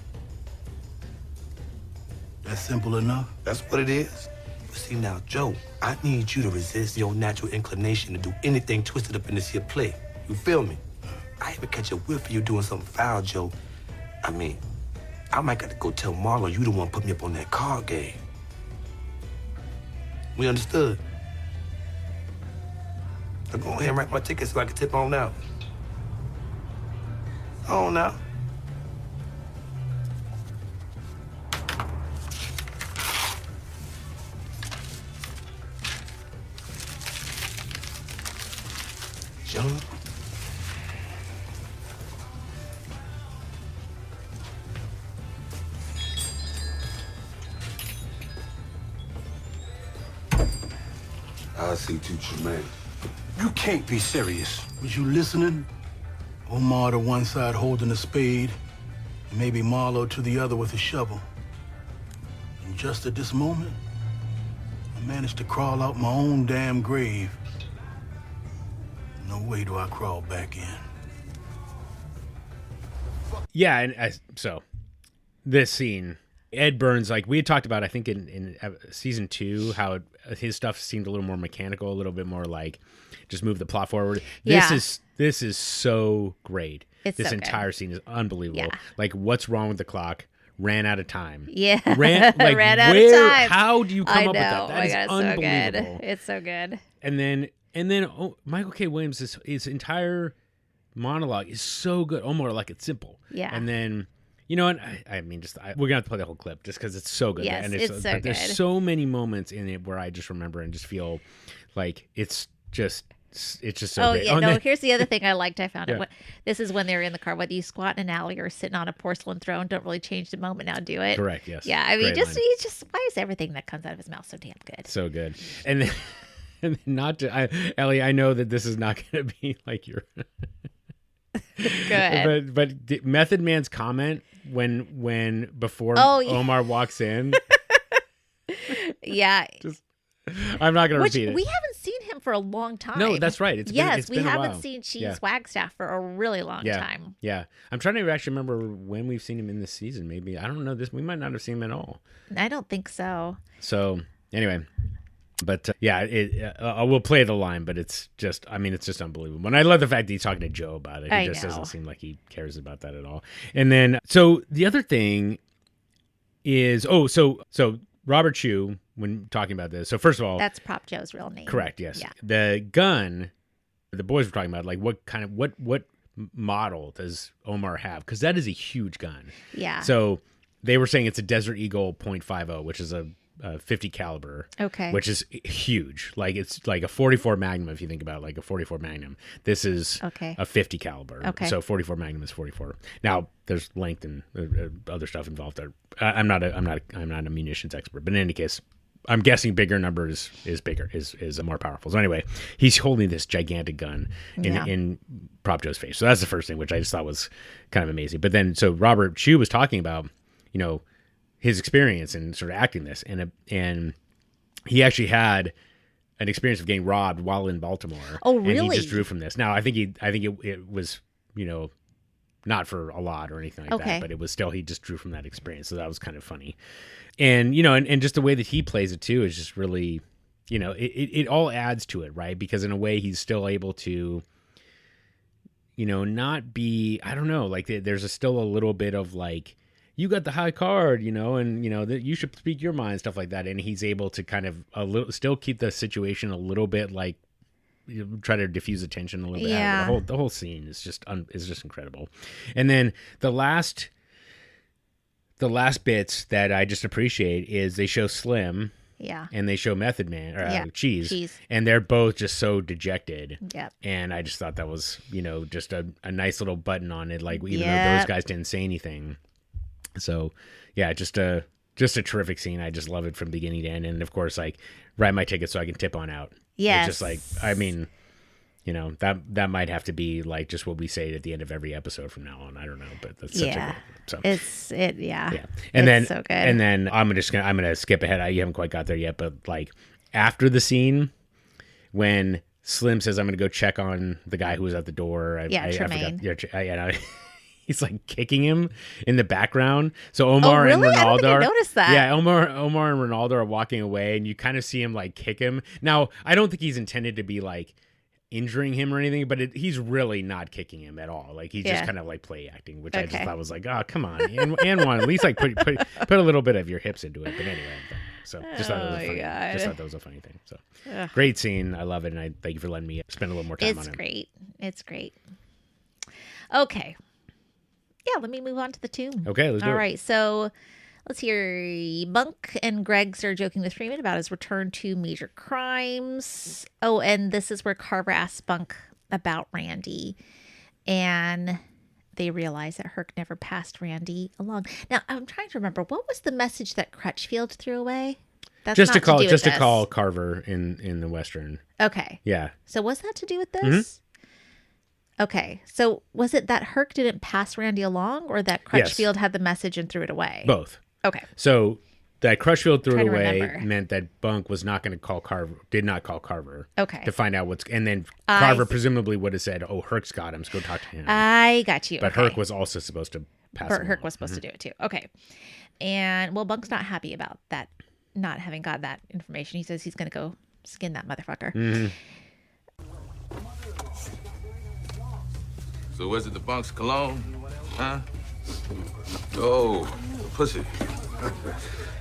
That's simple enough? That's what it is. But see now, Joe, I need you to resist your natural inclination to do anything twisted up in this here play. You feel me? I even catch a whiff of you doing something foul, Joe. I mean, I might got to go tell Marlo you the one put me up on that card game. We understood? Now go ahead and write my ticket so I can tip on out. On now. John? I see too Tremaine. You can't be serious. Was you listening? Omar to one side holding a spade, and maybe Marlo to the other with a shovel. And just at this moment, I managed to crawl out my own damn grave. No way do I crawl back in. Yeah, and so this scene, Ed Burns, like we had talked about, I think in season 2, how his stuff seemed a little more mechanical, a little bit more like just move the plot forward. Yeah. This is so great. It's this so entire good. scene is unbelievable. Yeah. Like, what's wrong with the clock? Ran out of time. Yeah. Ran out of time. How do you come I up know. with that? That oh is my God, unbelievable. So good. It's so good. And then Michael K. Williams, his entire monologue is so good. Omar, like it's simple. Yeah. And then, you know, and I mean, we're gonna have to play the whole clip just because it's so good. Yes, and it's so but there's good. so many moments in it where I just remember and just feel like it's just so great. Yeah, and no, then- here's the other thing I liked. I found Yeah. it. This is when they were in the car. Whether you squat in an alley or sitting on a porcelain throne, don't really change the moment. Now do it. Correct, yes. Yeah, I mean, Great line. he's just why is everything that comes out of his mouth so damn good? So good. And then, and then not to Ellie, I know that this is not going to be like your Good. but Method Man's comment when before Oh, yeah. Omar walks in, Yeah. I'm not going to Which repeat it. we haven't seen him for a long time. No, that's right. It's we been a haven't while. seen Sheen Yeah. Wagstaff for a really long time. Yeah. I'm trying to actually remember when we've seen him in this season. Maybe, I don't know, we might not have seen him at all. I don't think so. So anyway, but we'll play the line, but it's just unbelievable. And I love the fact that he's talking to Joe about it. He I just know. doesn't seem like he cares about that at all. And then, so the other thing is, so Robert Chu, when talking about this, so first of all, That's Prop Joe's real name. correct, yes. Yeah. The gun, the boys were talking about, like what model does Omar have? Because that is a huge gun. Yeah. So they were saying it's a Desert Eagle .50, which is a 50 caliber. Okay. Which is huge. Like it's like a 44 Magnum if you think about it, like a 44 Magnum. This is a 50 caliber. Okay. So 44 Magnum is 44. Now there's length and other stuff involved there. I'm not a munitions expert, but in any case, I'm guessing bigger numbers is bigger, is more powerful. So anyway, he's holding this gigantic gun in Prop Joe's face. So that's the first thing, which I just thought was kind of amazing. But then, so Robert Chu was talking about, you know, his experience in sort of acting this, and he actually had an experience of getting robbed while in Baltimore. Oh, And really? he just drew from this. Now, I think it was, you know, not for a lot or anything like Okay. that, but it was still, he just drew from that experience. So that was kind of funny. And, you know, and just the way that he plays it too is just really, you know, it all adds to it, right? Because in a way he's still able to, you know, not be, I don't know, like there's still a little bit of like, you got the high card, you know, and you know that you should speak your mind, stuff like that. And he's able to kind of still keep the situation a little bit like, you know, try to diffuse the tension a little bit. Yeah. The whole scene is just incredible. And then the last bits that I just appreciate is they show Slim. Yeah. And they show Method Man, or Cheese. And they're both just so dejected. Yep. And I just thought that was, you know, just a nice little button on it. Like, even though those guys didn't say anything. So, yeah, just a terrific scene. I just love it from beginning to end. And, of course, like, write my ticket so I can tip on out. Yes. It's just like, I mean, you know, that might have to be, like, just what we say at the end of every episode from now on. I don't know, but that's such a good so. Yeah. And then, so good. And then I'm gonna skip ahead. You haven't quite got there yet, but like after the scene when Slim says, "I'm gonna go check on the guy who was at the door." Tremaine. He's like kicking him in the background. So Omar and Ronaldo. I don't think I noticed that. Yeah, Omar and Ronaldo are walking away, and you kind of see him like kick him. Now, I don't think he's intended to be like injuring him or anything, but he's really not kicking him at all. Like he's just kind of like play acting, which I just thought was like, oh, come on, and one at least like put a little bit of your hips into it. But anyway, so just thought that was funny. Just thought that was a funny thing. So great scene, I love it, and I thank you for letting me spend a little more time on it. It's great. Okay, yeah, let me move on to the tomb. Okay, let's do it. All right, so. Let's hear. Bunk and Greggs are joking with Freeman about his return to major crimes. Oh, and this is where Carver asks Bunk about Randy. And they realize that Herc never passed Randy along. Now, I'm trying to remember. What was the message that Crutchfield threw away? That's just to not call Carver in the Western. Okay. Yeah. So was that to do with this? Okay. So was it that Herc didn't pass Randy along, or that Crutchfield had the message and threw it away? Both. Okay. So that Crutchfield threw it away meant that Bunk was not going to call Carver, did not call Carver. Okay. To find out and then Carver presumably would have said, "Oh, Herc's got him, let's go talk to him." I got you. But Herc was also supposed to pass him Herc was supposed to do it too. Okay. And well, Bunk's not happy about that, not having got that information. He says he's going to go skin that motherfucker. Mm-hmm. So was it the Bunk's cologne? Huh? Oh, pussy.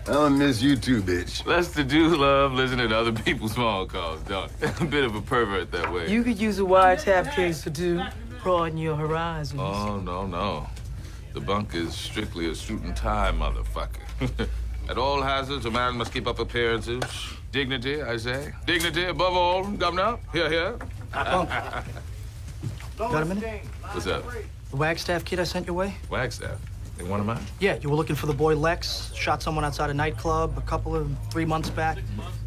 I'll miss you too, bitch. Lester do love listening to other people's phone calls, don't it? A bit of a pervert that way. You could use a wiretap case or two, broaden your horizons. Oh, no. The Bunk is strictly a suit and tie motherfucker. At all hazards, a man must keep up appearances. Dignity, I say. Dignity above all, Governor. Here. Got a minute? What's up? The Wagstaff kid I sent your way? Wagstaff? They want him out? Yeah, you were looking for the boy Lex. Shot someone outside a nightclub 3 months back.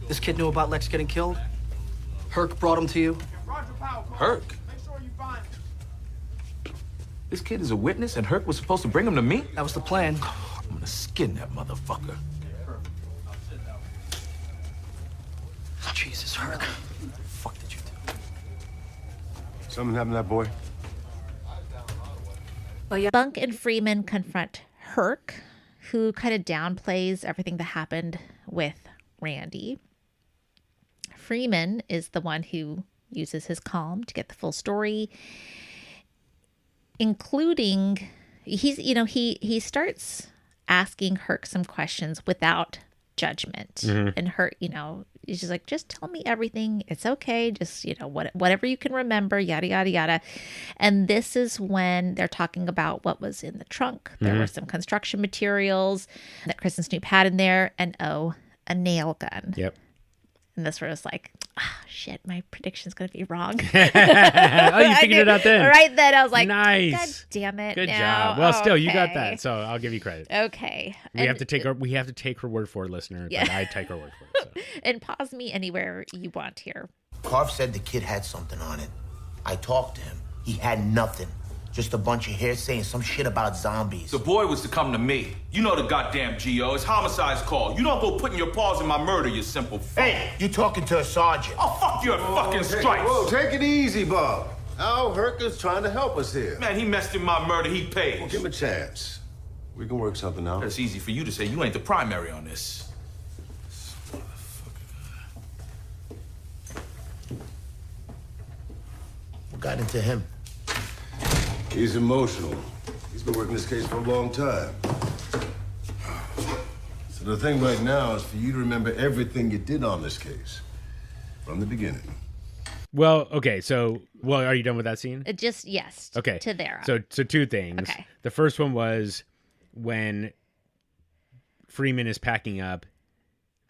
This kid knew about Lex getting killed. Herc brought him to you. Herc? This kid is a witness and Herc was supposed to bring him to me? That was the plan. I'm gonna skin that motherfucker. Jesus, Herc. What the fuck did you do? Something happened to that boy? Bunk and Freeman confront Herc, who kind of downplays everything that happened with Randy. Freeman is the one who uses his calm to get the full story, including he starts asking Herc some questions without judgment. And Herc, he's just like, just tell me everything. It's okay. Just, whatever you can remember, yada, yada, yada. And this is when they're talking about what was in the trunk. There were some construction materials that Chris and Snoop had in there, and a nail gun. Yep. And this was like, shit, my prediction's going to be wrong. You figured it out then. Right then, I was like, nice. God damn it. Good now. job. Well, still, you got that, so I'll give you credit. Okay. We have to take her word for it, listener. Yeah. But I take her word for it. So. And pause me anywhere you want here. Carv said the kid had something on it. I talked to him. He had nothing. Just a bunch of hearsay and some shit about zombies. The boy was to come to me. You know the goddamn G.O. It's homicide's call. You don't go putting your paws in my murder, you simple fuck. Hey, you talking to a sergeant. Oh, fuck your fucking stripes. Whoa, take it easy, Bob. Al Herc is trying to help us here. Man, he messed in my murder. He pays. Well, give him a chance. We can work something out. It's easy for you to say. You ain't the primary on this. got into him? He's emotional. He's been working this case for a long time. So the thing right now is for you to remember everything you did on this case. From the beginning. Well, okay, so, are you done with that scene? Yes. Okay. To there. So two things. Okay. The first one was when Freeman is packing up,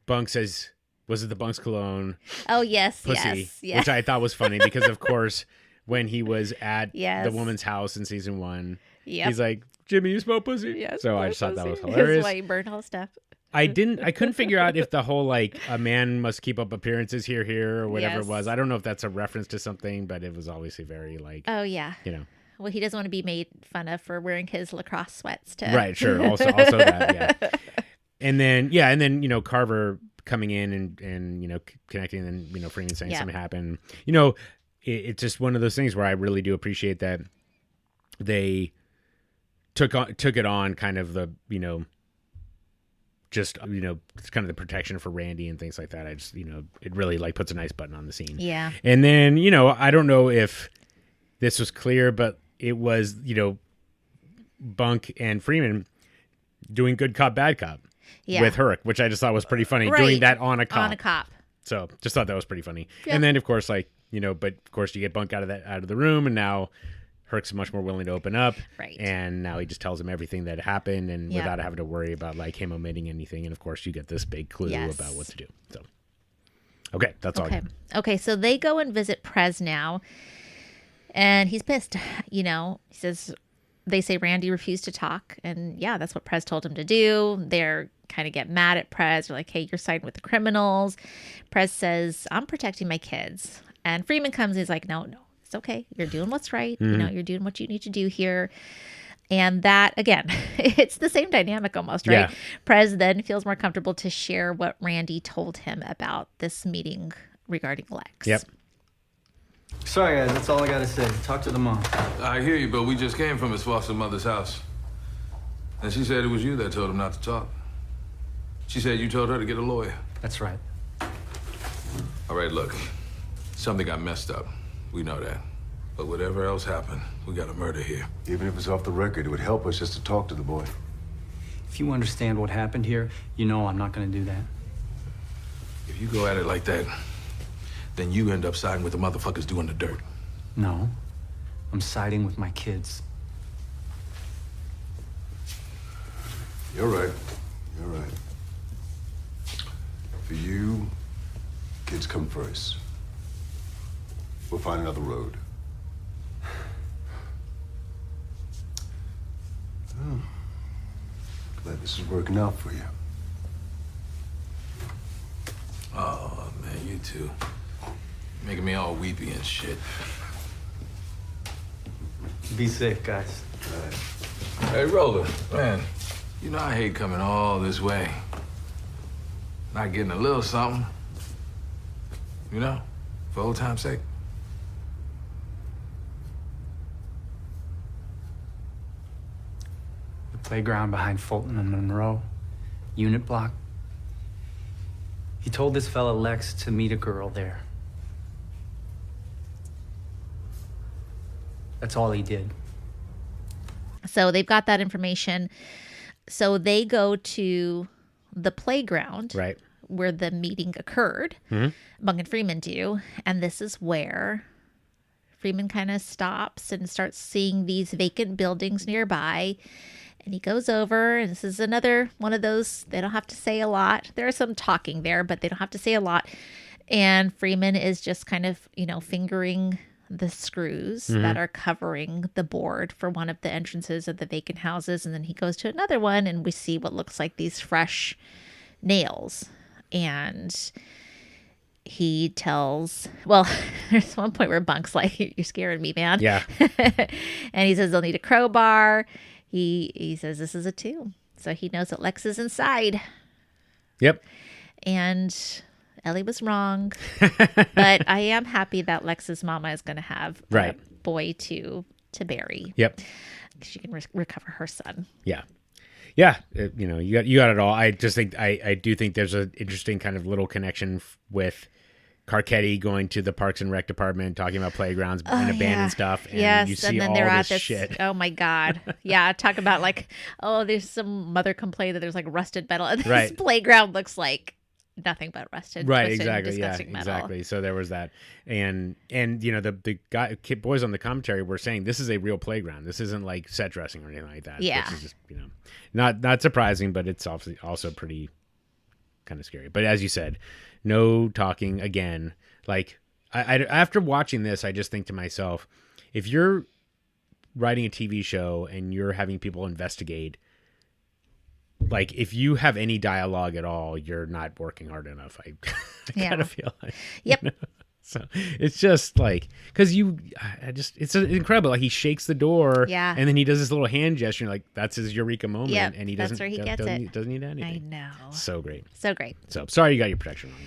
Bunk says, was it the Bunk's cologne? Oh, yes, Pussy, yes. which I thought was funny because, of course, when he was at Yes. the woman's house in season 1, Yep. he's like, Jimmy, you smell pussy? Yes, so my I just thought that was pussy. hilarious. His white burn all stuff. I couldn't figure out if the whole, like, a man must keep up appearances here, or whatever Yes. it was. I don't know if that's a reference to something, but it was obviously very, like, Oh, yeah. you know. Well, he doesn't want to be made fun of for wearing his lacrosse sweats, too. Right, sure. Also that, yeah. And then, you know, Carver coming in and you know, connecting, and, you know, Freeman saying something happened. You know, it's just one of those things where I really do appreciate that they took it on kind of the, you know, just, you know, it's kind of the protection for Randy and things like that. I just, you know, it really, like, puts a nice button on the scene. Yeah. And then, you know, I don't know if this was clear, but it was, you know, Bunk and Freeman doing good cop, bad cop with Herc, which I just thought was pretty funny. Right. Doing that on a cop. On a cop. So just thought that was pretty funny. Yeah. And then, of course, like, you know, but of course you get Bunk out of the room, and now Herc's much more willing to open up. Right. And now he just tells him everything that happened, and Yeah. without having to worry about, like, him omitting anything. And of course you get this big clue about what to do. So, okay, that's all. Okay, so they go and visit Prez now, and he's pissed. You know, he says, they say Randy refused to talk, and yeah, that's what Prez told him to do. They're kind of get mad at Prez. They're like, hey, you're siding with the criminals. Prez says, I'm protecting my kids. And Freeman comes and he's like, no, it's okay. You're doing what's right. Mm-hmm. You know, you're doing what you need to do here. And that, again, it's the same dynamic almost, right? Yeah. Prez then feels more comfortable to share what Randy told him about this meeting regarding Lex. Yep. Sorry, guys. That's all I got to say. Talk to the mom. I hear you, but we just came from his foster mother's house. And she said it was you that told him not to talk. She said you told her to get a lawyer. That's right. All right, look. Something got messed up. We know that. But whatever else happened, we got a murder here. Even if it's off the record, it would help us just to talk to the boy. If you understand what happened here, you know I'm not going to do that. If you go at it like that, then you end up siding with the motherfuckers doing the dirt. No. I'm siding with my kids. You're right. You're right. For you, kids come first. We'll find another road. Oh. Glad this is working out for you. Oh, man, you two. Making me all weepy and shit. Be safe, guys. Hey, Roland, man, you know I hate coming all this way. Not getting a little something. You know, for old time's sake. The playground behind Fulton and Monroe. Unit block. He told this fella Lex to meet a girl there. That's all he did. So they've got that information. So they go to the playground, right, where the meeting occurred. Mm-hmm. Bunk and Freeman do. And this is where Freeman kind of stops and starts seeing these vacant buildings nearby. And he goes over, and this is another one of those, they don't have to say a lot. There is some talking there, but they don't have to say a lot. And Freeman is just kind of, you know, fingering the screws that are covering the board for one of the entrances of the vacant houses. And then he goes to another one, and we see what looks like these fresh nails. And he tells, well, there's one point where Bunk's like, you're scaring me, man. Yeah. And he says they'll need a crowbar. He says this is a tomb. So he knows that Lex is inside. Yep. And Ellie was wrong. But I am happy that Lex's mama is going to have a boy to bury. Yep. She can recover her son. Yeah. Yeah. You know, you got it all. I just think, I do think there's an interesting kind of little connection with Carcetti going to the Parks and Rec department, talking about playgrounds and abandoned stuff. And yes, you see and then all they're at this this shit. Oh my God. Yeah, talk about like, oh, there's some mother complained that there's like rusted metal. And this Right. playground looks like nothing but rusted. Right, twisted, exactly. Yeah, disgusting metal. exactly. So there was that. And you know, the boys on the commentary were saying this is a real playground. This isn't like set dressing or anything like that. Yeah. Which is just, you know, not surprising, but it's obviously also pretty kind of scary. But as you said, no talking again. Like I after watching this, I just think to myself, if you're writing a TV show and you're having people investigate, like if you have any dialogue at all, you're not working hard enough. I kind of feel like, yep. You know? So it's just like, cause it's incredible. Like he shakes the door, yeah, and then he does this little hand gesture. Like that's his eureka moment, yep, and he that's doesn't. Where he gets doesn't, doesn't need anything. I know. So great. So great. So sorry you got your protection wrong.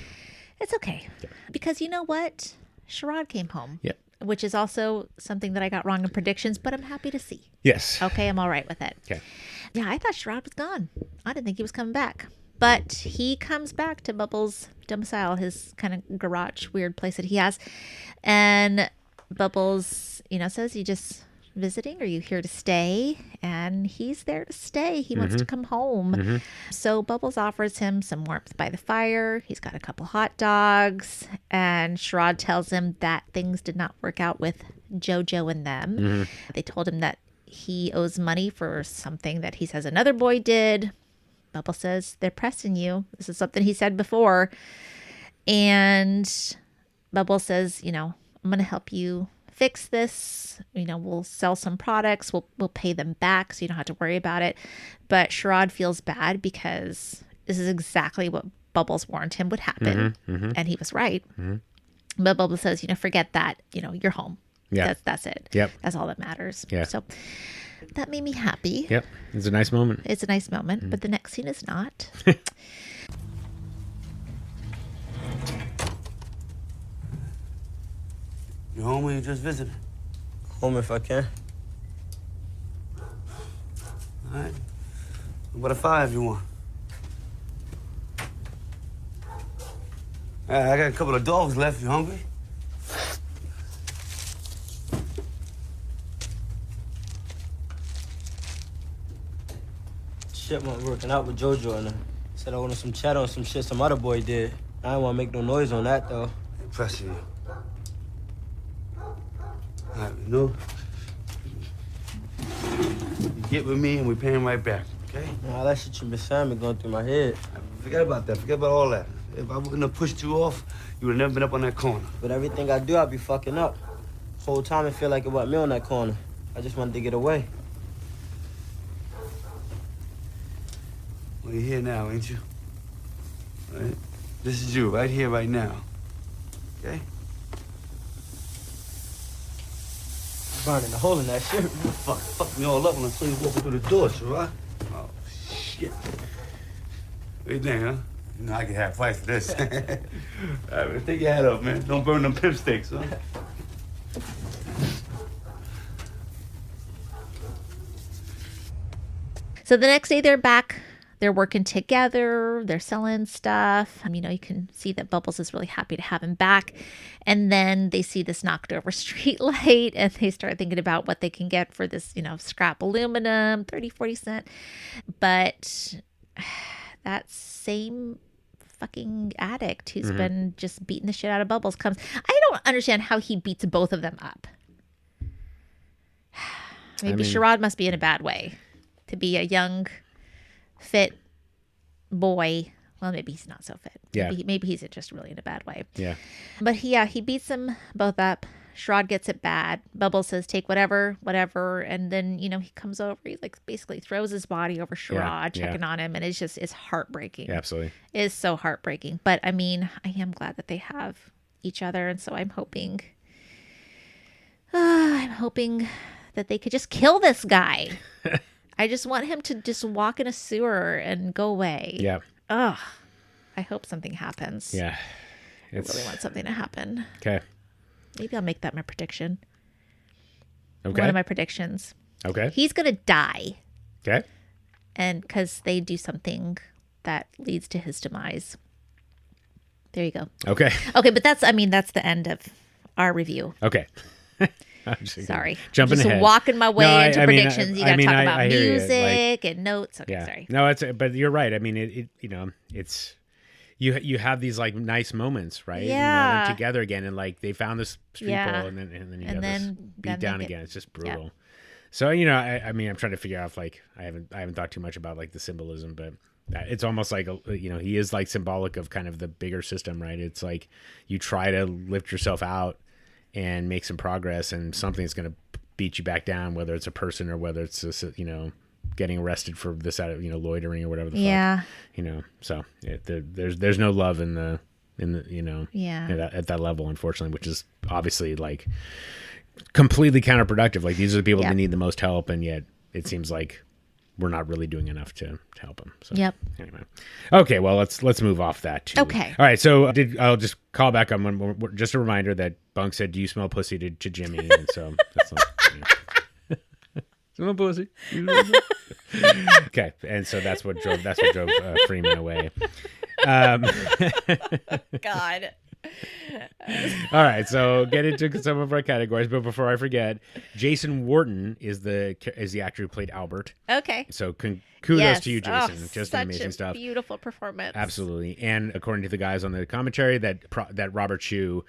It's okay, because you know what, Sherrod came home. Yep. Which is also something that I got wrong in predictions, but I'm happy to see. Yes. Okay, I'm all right with it. Okay. Yeah, I thought Sherrod was gone. I didn't think he was coming back. But he comes back to Bubbles' domicile, his kind of garage, weird place that he has. And Bubbles, says, "You just visiting? Are you here to stay?" And he's there to stay. He wants to come home. So Bubbles offers him some warmth by the fire. He's got a couple hot dogs. And Sherrod tells him that things did not work out with JoJo and them. They told him that he owes money for something that he says another boy did. Bubbles says, "They're pressing you." This is something he said before. And Bubbles says, "I'm going to help you fix this. We'll sell some products. We'll pay them back so you don't have to worry about it." But Sherrod feels bad because this is exactly what Bubbles warned him would happen. And he was right. But Bubbles says, forget that. You're home. Yeah. That's it. Yep. That's all that matters. Yeah. So that made me happy. Yep. It's a nice moment. It's a nice moment, but the next scene is not. You home or you just visiting? Home if I can. All right. What a 5 you want? I got a couple of dogs left. You hungry? Shit wasn't working out with JoJo and them. Said I wanted some chat on some shit some other boy did. I didn't want to make no noise on that, though. Impressive. All right, you get with me and we pay him right back, okay? Nah, that shit you been saying been going through my head. Forget about that. Forget about all that. If I wouldn't have pushed you off, you would have never been up on that corner. But everything I do, I be fucking up. Whole time it feel like it wasn't me on that corner. I just wanted to get away. Well, you're here now, ain't you? All right? This is you, right here, right now. Okay? Burning a hole in that shit. Fuck me all up when I saw you walking through the door, Sherrod. Oh, shit. What do you think, huh? I can have fights for this. All right, man, take your hat off, man. Don't burn them pimp steaks, huh? So the next day they're back. They're working together. They're selling stuff. You can see that Bubbles is really happy to have him back. And then they see this knocked over street light and they start thinking about what they can get for this, scrap aluminum, 30, 40 cents. But that same fucking addict who's been just beating the shit out of Bubbles comes. I don't understand how he beats both of them up. Maybe Sherrod must be in a bad way to be a young, fit boy. Well, maybe he's not so fit. Yeah. Maybe he's just really in a bad way. Yeah. But he beats them both up. Sherrod gets it bad. Bubbles says, "Take whatever." And then, he comes over. He basically throws his body over Sherrod, checking on him. And it's heartbreaking. Yeah, absolutely. It is so heartbreaking. But I am glad that they have each other. And so I'm hoping that they could just kill this guy. I just want him to just walk in a sewer and go away. Yeah. Ugh. I hope something happens. Yeah. I really want something to happen. Okay. Maybe I'll make that my prediction. Okay. One of my predictions. Okay. He's going to die. Okay. And because they do something that leads to his demise. There you go. Okay. Okay, but that's the end of our review. Okay. Sorry. Jumping just ahead. walking my way into predictions. You got to talk about I hear you. music and notes. Okay, yeah. sorry. No, but you're right. I mean, it's you have these like nice moments, right? Yeah. They're together again, and like they found this street ball, and then you have this beat down again. It's just brutal. Yeah. So I mean, I'm trying to figure out if like I haven't thought too much about like the symbolism, but it's almost like he is like symbolic of kind of the bigger system, right? It's like you try to lift yourself out and make some progress, and something's going to beat you back down, whether it's a person or whether it's just, getting arrested for this loitering or whatever the fuck. So there's no love in the at that level, unfortunately, which is obviously like completely counterproductive. Like these are the people that need the most help, and yet it seems like we're not really doing enough to help them. So anyway, okay, well let's move off that too. Okay, all right. So I'll just call back on one. Just a reminder that Bunk said, "Do you smell pussy?" to Jimmy, and so that's not. Smell pussy. Okay, and so that's what drove Freeman away. God. All right, so get into some of our categories, but before I forget, Jason Wharton is the actor who played Albert. Okay. So kudos to you, Jason. Just such amazing stuff. Beautiful performance. Absolutely. And according to the guys on the commentary, that Robert Shue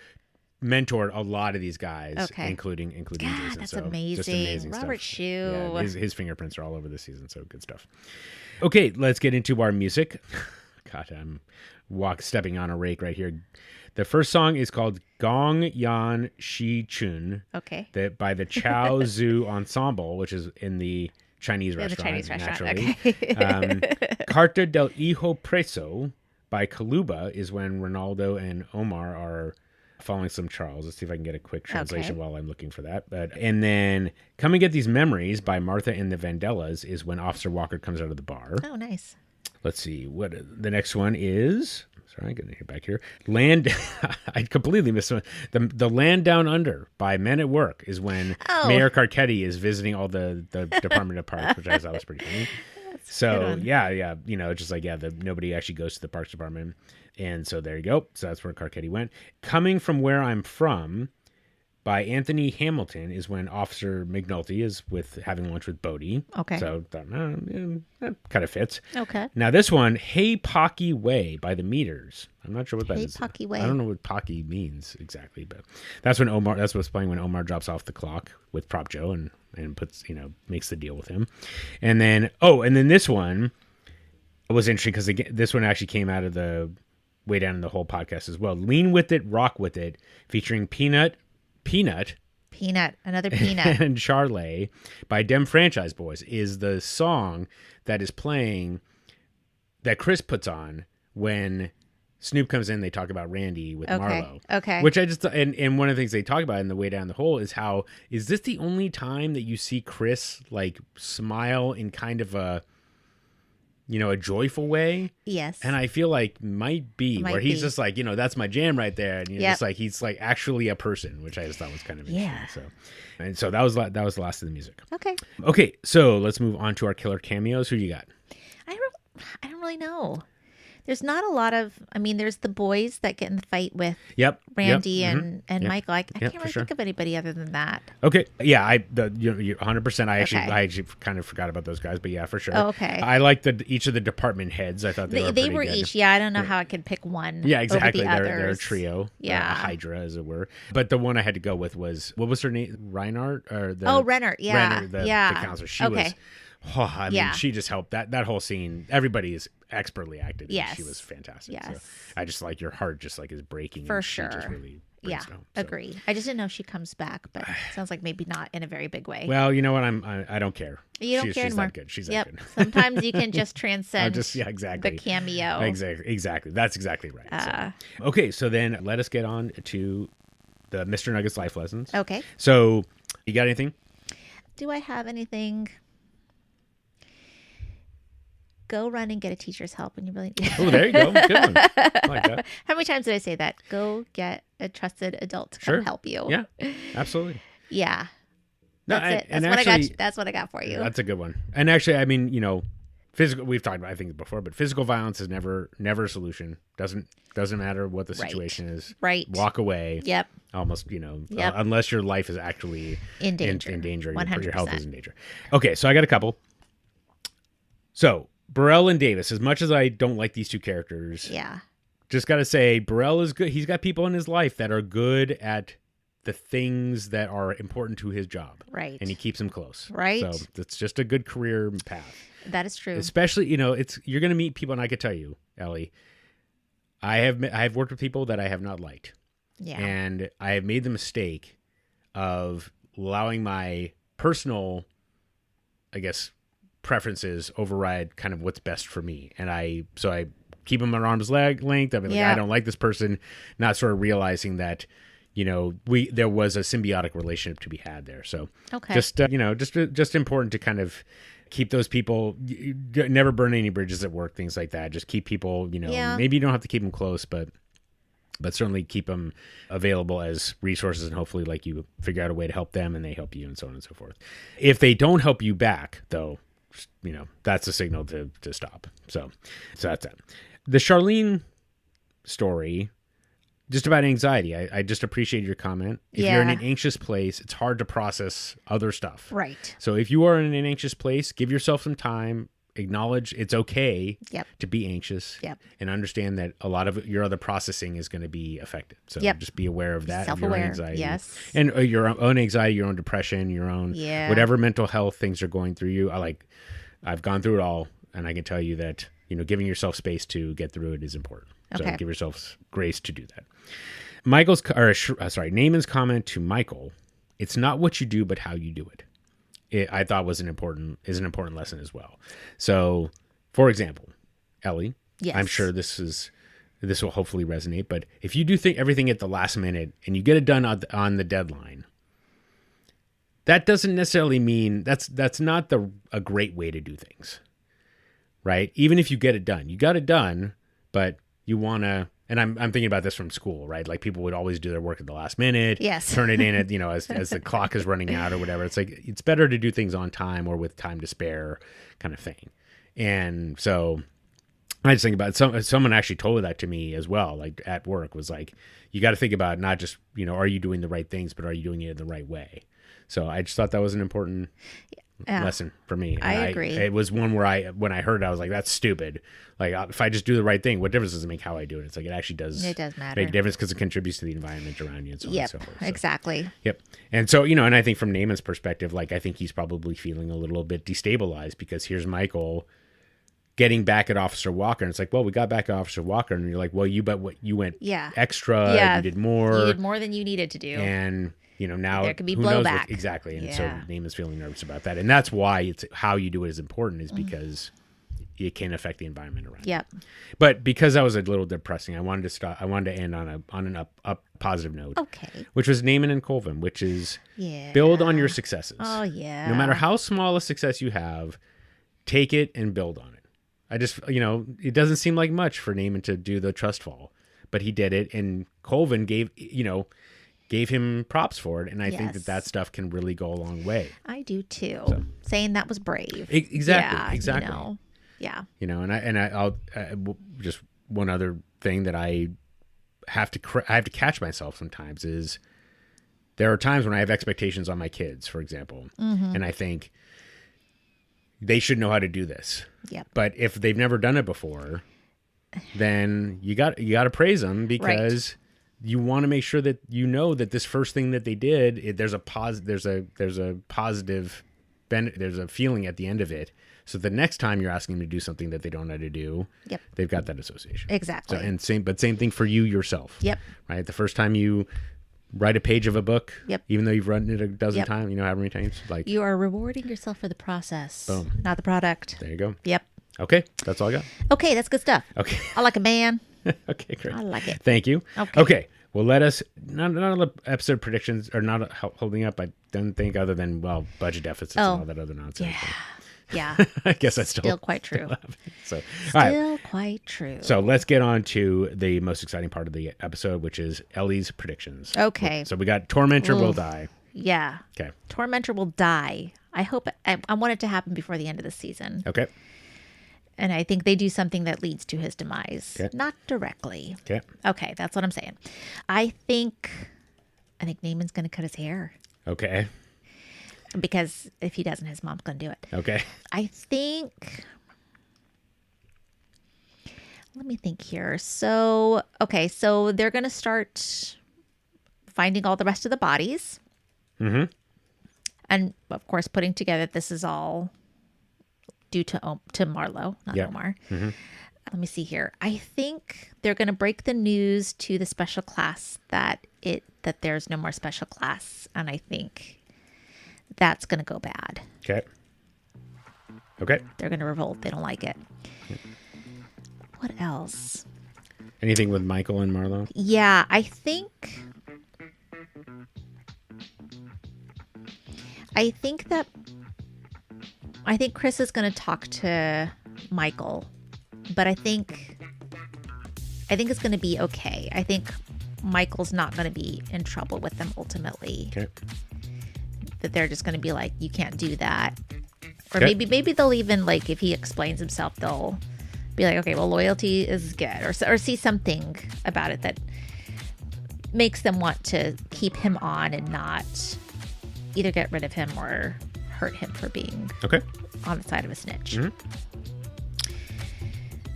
mentored a lot of these guys, including Jason. That's so amazing. Just amazing Robert stuff. Shue. Yeah, his fingerprints are all over this season, so good stuff. Okay, let's get into our music. God, I'm stepping on a rake right here. The first song is called Gong Yan Shi Chun. Okay. By the Chao Zhu Ensemble, which is in the Chinese restaurant. Naturally. Okay. Carta del Hijo Preso by Kaluba is when Ronaldo and Omar are following some Charles. Let's see if I can get a quick translation while I'm looking for that. And then Come and Get These Memories by Martha and the Vandellas is when Officer Walker comes out of the bar. Oh, nice. Let's see what the next one is. Sorry, I'm going to get back here. Land. I completely missed one. The Land Down Under by Men at Work is when Mayor Carcetti is visiting all the Department of Parks, which I thought was pretty funny. So yeah, just like nobody actually goes to the Parks Department, and so there you go. So that's where Carcetti went. Coming From Where I'm From by Anthony Hamilton is when Officer McNulty is having lunch with Bodie. Okay. So that kind of fits. Okay. Now this one, Hey Pocky Way by the Meters. I'm not sure what that is. Hey Pocky Way. I don't know what Pocky means exactly, but that's what's playing when Omar drops off the clock with Prop Joe and puts, makes the deal with him. And then this one was interesting because this one actually came out of the way down in the whole podcast as well. Lean With It, Rock With It, featuring Peanut, another Peanut, and Charley by Dem Franchise Boys is the song that is playing that Chris puts on when Snoop comes in. They talk about Randy with Marlo. Okay. Which I just and one of the things they talk about in the way down the hole is how is this the only time that you see Chris like smile in kind of a joyful way? Yes. And I feel like might be where he's just like, that's my jam right there. And just like, he's like actually a person, which I just thought was kind of interesting. So that was the last of the music. Okay. So let's move on to our killer cameos. Who you got? I don't really know. There's not a lot of, there's the boys that get in the fight with Randy and Michael. I can't really think of anybody other than that. Okay. Yeah, you're 100%. I actually kind of forgot about those guys, but yeah, for sure. Oh, okay. I like each of the department heads. I thought they were good. Each. Yeah, I don't know how I could pick one. Yeah, exactly. Over the they're a trio. Yeah. A hydra, as it were. But the one I had to go with was, what was her name? Reinhardt? Reinhardt. Yeah. Renner, the counselor. She was... Oh, she just helped that whole scene. Everybody is expertly acted. Yes. She was fantastic. Yes. So I just like your heart just like is breaking. For and sure. She just really brings it home, so. Agree. I just didn't know if she comes back, but it sounds like maybe not in a very big way. Well, you know what? I don't care. You don't care she's anymore. That good. She's that good. Sometimes you can just transcend exactly. the cameo. Exactly. That's exactly right. Okay, so then let us get on to the Mr. Nuggets life lessons. Okay. So you got anything? Do I have anything? Go run and get a teacher's help when you really need it. Oh, there you go. Good one. I like that. How many times did I say that? Go get a trusted adult to come help you. Yeah, absolutely. Yeah. No, That's it. That's what I got for you. That's a good one. And actually, physical. We've talked about I think before, but physical violence is never a solution. Doesn't matter what the situation is. Right. Walk away. Yep. Almost, unless your life is actually in danger. Your health is in danger. Okay, so I got a couple. So Burrell and Davis. As much as I don't like these two characters, just got to say Burrell is good. He's got people in his life that are good at the things that are important to his job. Right. And he keeps them close. Right. So it's just a good career path. That is true. Especially, you're going to meet people, and I could tell you, Ellie, I have worked with people that I have not liked. Yeah. And I have made the mistake of allowing my personal, I guess, preferences override kind of what's best for me. And I keep them at arm's length. I'm like, I don't like this person, not sort of realizing that, there was a symbiotic relationship to be had there. So just important to kind of keep those people, never burn any bridges at work, things like that. Just keep people, maybe you don't have to keep them close, but certainly keep them available as resources, and hopefully like you figure out a way to help them and they help you and so on and so forth. If they don't help you back though, that's a signal to stop. So that's it. The Charlene story, just about anxiety. I just appreciate your comment. If you're in an anxious place, it's hard to process other stuff. Right. So if you are in an anxious place, give yourself some time, acknowledge it's okay to be anxious, and understand that a lot of your other processing is going to be affected. So just be aware of that, of your own anxiety. Yes. And your own anxiety, your own depression, your own whatever mental health things are going through you. I've gone through it all, and I can tell you that, giving yourself space to get through it is important. So give yourself grace to do that. Naaman's comment to Michael, it's not what you do, but how you do it. I thought is an important lesson as well. So, for example, Ellie, I'm sure this will hopefully resonate, but if you do everything at the last minute and you get it done on the deadline, that doesn't necessarily mean that's not a great way to do things, right? Even if you get it done, you got it done, but you want to, and I'm thinking about this from school, right? Like people would always do their work at the last minute, turn it in at, as the clock is running out or whatever. It's like, it's better to do things on time or with time to spare kind of thing. And so I just think about it. Someone actually told that to me as well, like at work, was like, you got to think about not just, are you doing the right things, but are you doing it in the right way? So I just thought that was an important lesson for me. And I agree. It was one where when I heard it, I was like, that's stupid. Like if I just do the right thing, what difference does it make how I do it? It's like, it actually does. It does matter. Make a difference because it contributes to the environment around you and so on and so forth. So, exactly. Yep. And so, and I think from Naaman's perspective, like I think he's probably feeling a little bit destabilized because here's Michael getting back at Officer Walker. And it's like, well, we got back at Officer Walker. And you're like, well, you went extra. You did more. You did more than you needed to do. And now there could be who knows blowback. Exactly. And so Naaman's feeling nervous about that. And that's why it's how you do it is important, is because it can affect the environment around you. But because that was a little depressing, I wanted to end on an up positive note. Okay. Which was Naaman and Colvin, which is build on your successes. Oh yeah. No matter how small a success you have, take it and build on it. I just, it doesn't seem like much for Naaman to do the trust fall, but he did it, and Colvin gave him props for it, and I think that stuff can really go a long way. I do too. So, saying that was brave. Exactly. Yeah. And I'll just one other thing that I have to catch myself sometimes is there are times when I have expectations on my kids, for example, and I think they should know how to do this. Yep. But if they've never done it before, then you got to praise them because you want to make sure that that this first thing that they did, there's a positive there's a feeling at the end of it. So the next time you're asking them to do something that they don't know how to do, they've got that association. Exactly. So same thing for you yourself. Yep. Right. The first time you write a page of a book, even though you've written it a dozen times, how many times, like you are rewarding yourself for the process, not the product. There you go. Yep. Okay, that's all I got. Okay, that's good stuff. Okay. I like a man. Okay, great. I like it. Thank you. Okay. Well, let us not episode predictions are not holding up. I don't think, other than budget deficits and all that other nonsense. Yeah. I guess that's still quite true. Quite true. So let's get on to the most exciting part of the episode, which is Ellie's predictions. Okay. So we got Tormentor will die. Yeah. Okay. Tormentor will die. I hope I want it to happen before the end of the season. Okay. And I think they do something that leads to his demise. Okay. Not directly. Okay. Okay, that's what I'm saying. I think Naaman's going to cut his hair. Okay. Because if he doesn't, his mom's going to do it. Okay. I think... Let me think here. So they're going to start finding all the rest of the bodies. Mm-hmm. And, of course, putting together this is all due to Marlo, not Omar. Mm-hmm. Let me see here. I think they're going to break the news to the special class that there's no more special class. And I think that's going to go bad. Okay. Okay. They're going to revolt. They don't like it. What else? Anything with Michael and Marlo? Yeah, I think Chris is going to talk to Michael, but I think it's going to be okay. I think Michael's not going to be in trouble with them ultimately. Okay. That they're just going to be like, you can't do that. Or Okay. maybe they'll even, like, if he explains himself, they'll be like, okay, well, loyalty is good. Or see something about it that makes them want to keep him on and not either get rid of him or hurt him for being on the side of a snitch. Mm-hmm.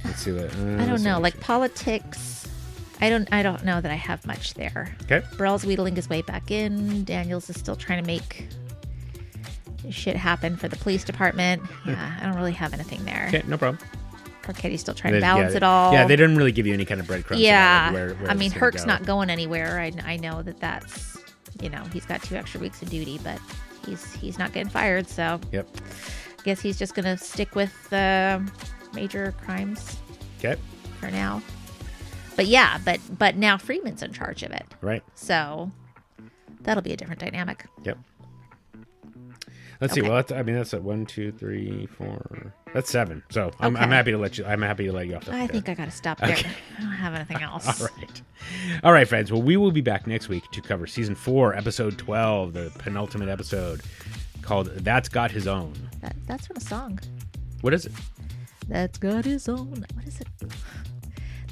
Let's see what... I don't know. Like politics, I don't know that I have much there. Okay. Burrell's wheedling his way back in. Daniels is still trying to make shit happen for the police department. Yeah, I don't really have anything there. Okay, no problem. Arcadi's still trying to balance it all. Yeah, they didn't really give you any kind of breadcrumbs. Yeah. Where I mean, it's gonna Herc's go. not going anywhere. I know that's, he's got 2 extra weeks of duty, but he's not getting fired. So Yep. I guess he's just going to stick with major crimes Okay. for now. But yeah, but now Freeman's in charge of it. Right. So that'll be a different dynamic. Yep. Let's see. Well, that's at 1, 2, 3, 4. That's 7. So I'm happy to let you. I'm happy to let you off the hook. I think I got to stop there. Okay. I don't have anything else. All right, friends. Well, we will be back next week to cover season 4, episode 12, the penultimate episode called "That's Got His Own." That's from a song. What is it? That's got his own. What is it?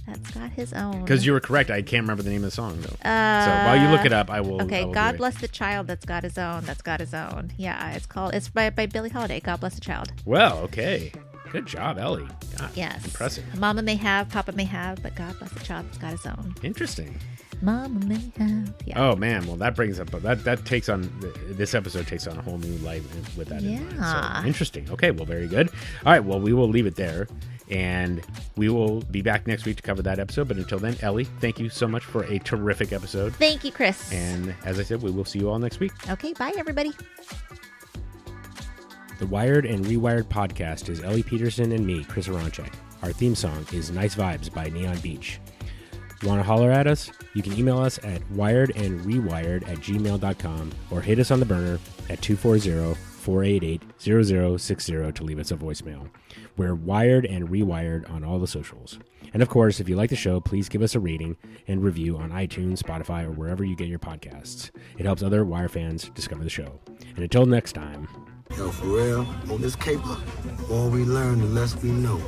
That's got his own. Because you were correct. I can't remember the name of the song though. So while you look it up, I will. Okay. I will God do it. bless the child that's got his own. That's got his own. Yeah, it's by Billie Holiday. God bless the child. Well, okay. Good job, Ellie. God, Yes. impressive. Mama may have, Papa may have, but God bless the child that's got his own. Interesting. Mama may have. Yeah. Oh man, well that brings up that takes on this episode takes on a whole new life with that in mind. Yeah. So, interesting. Okay, well very good. All right, well we will leave it there, and we will be back next week to cover that episode. But until then, Ellie, thank you so much for a terrific episode. Thank you, Chris. And as I said, we will see you all next week. Okay, bye everybody. The Wired and Rewired podcast is Ellie Peterson and me, Chris Aronchek. Our theme song is Nice Vibes by Neon Beach. Want to holler at us? You can email us at wiredandrewired@gmail.com or hit us on the burner at 240-488-0060 to leave us a voicemail. We're Wired and Rewired on all the socials. And of course, if you like the show, please give us a rating and review on iTunes, Spotify, or wherever you get your podcasts. It helps other Wire fans discover the show. And until next time... Yo, for real, on this caper, all we learn, the less we know.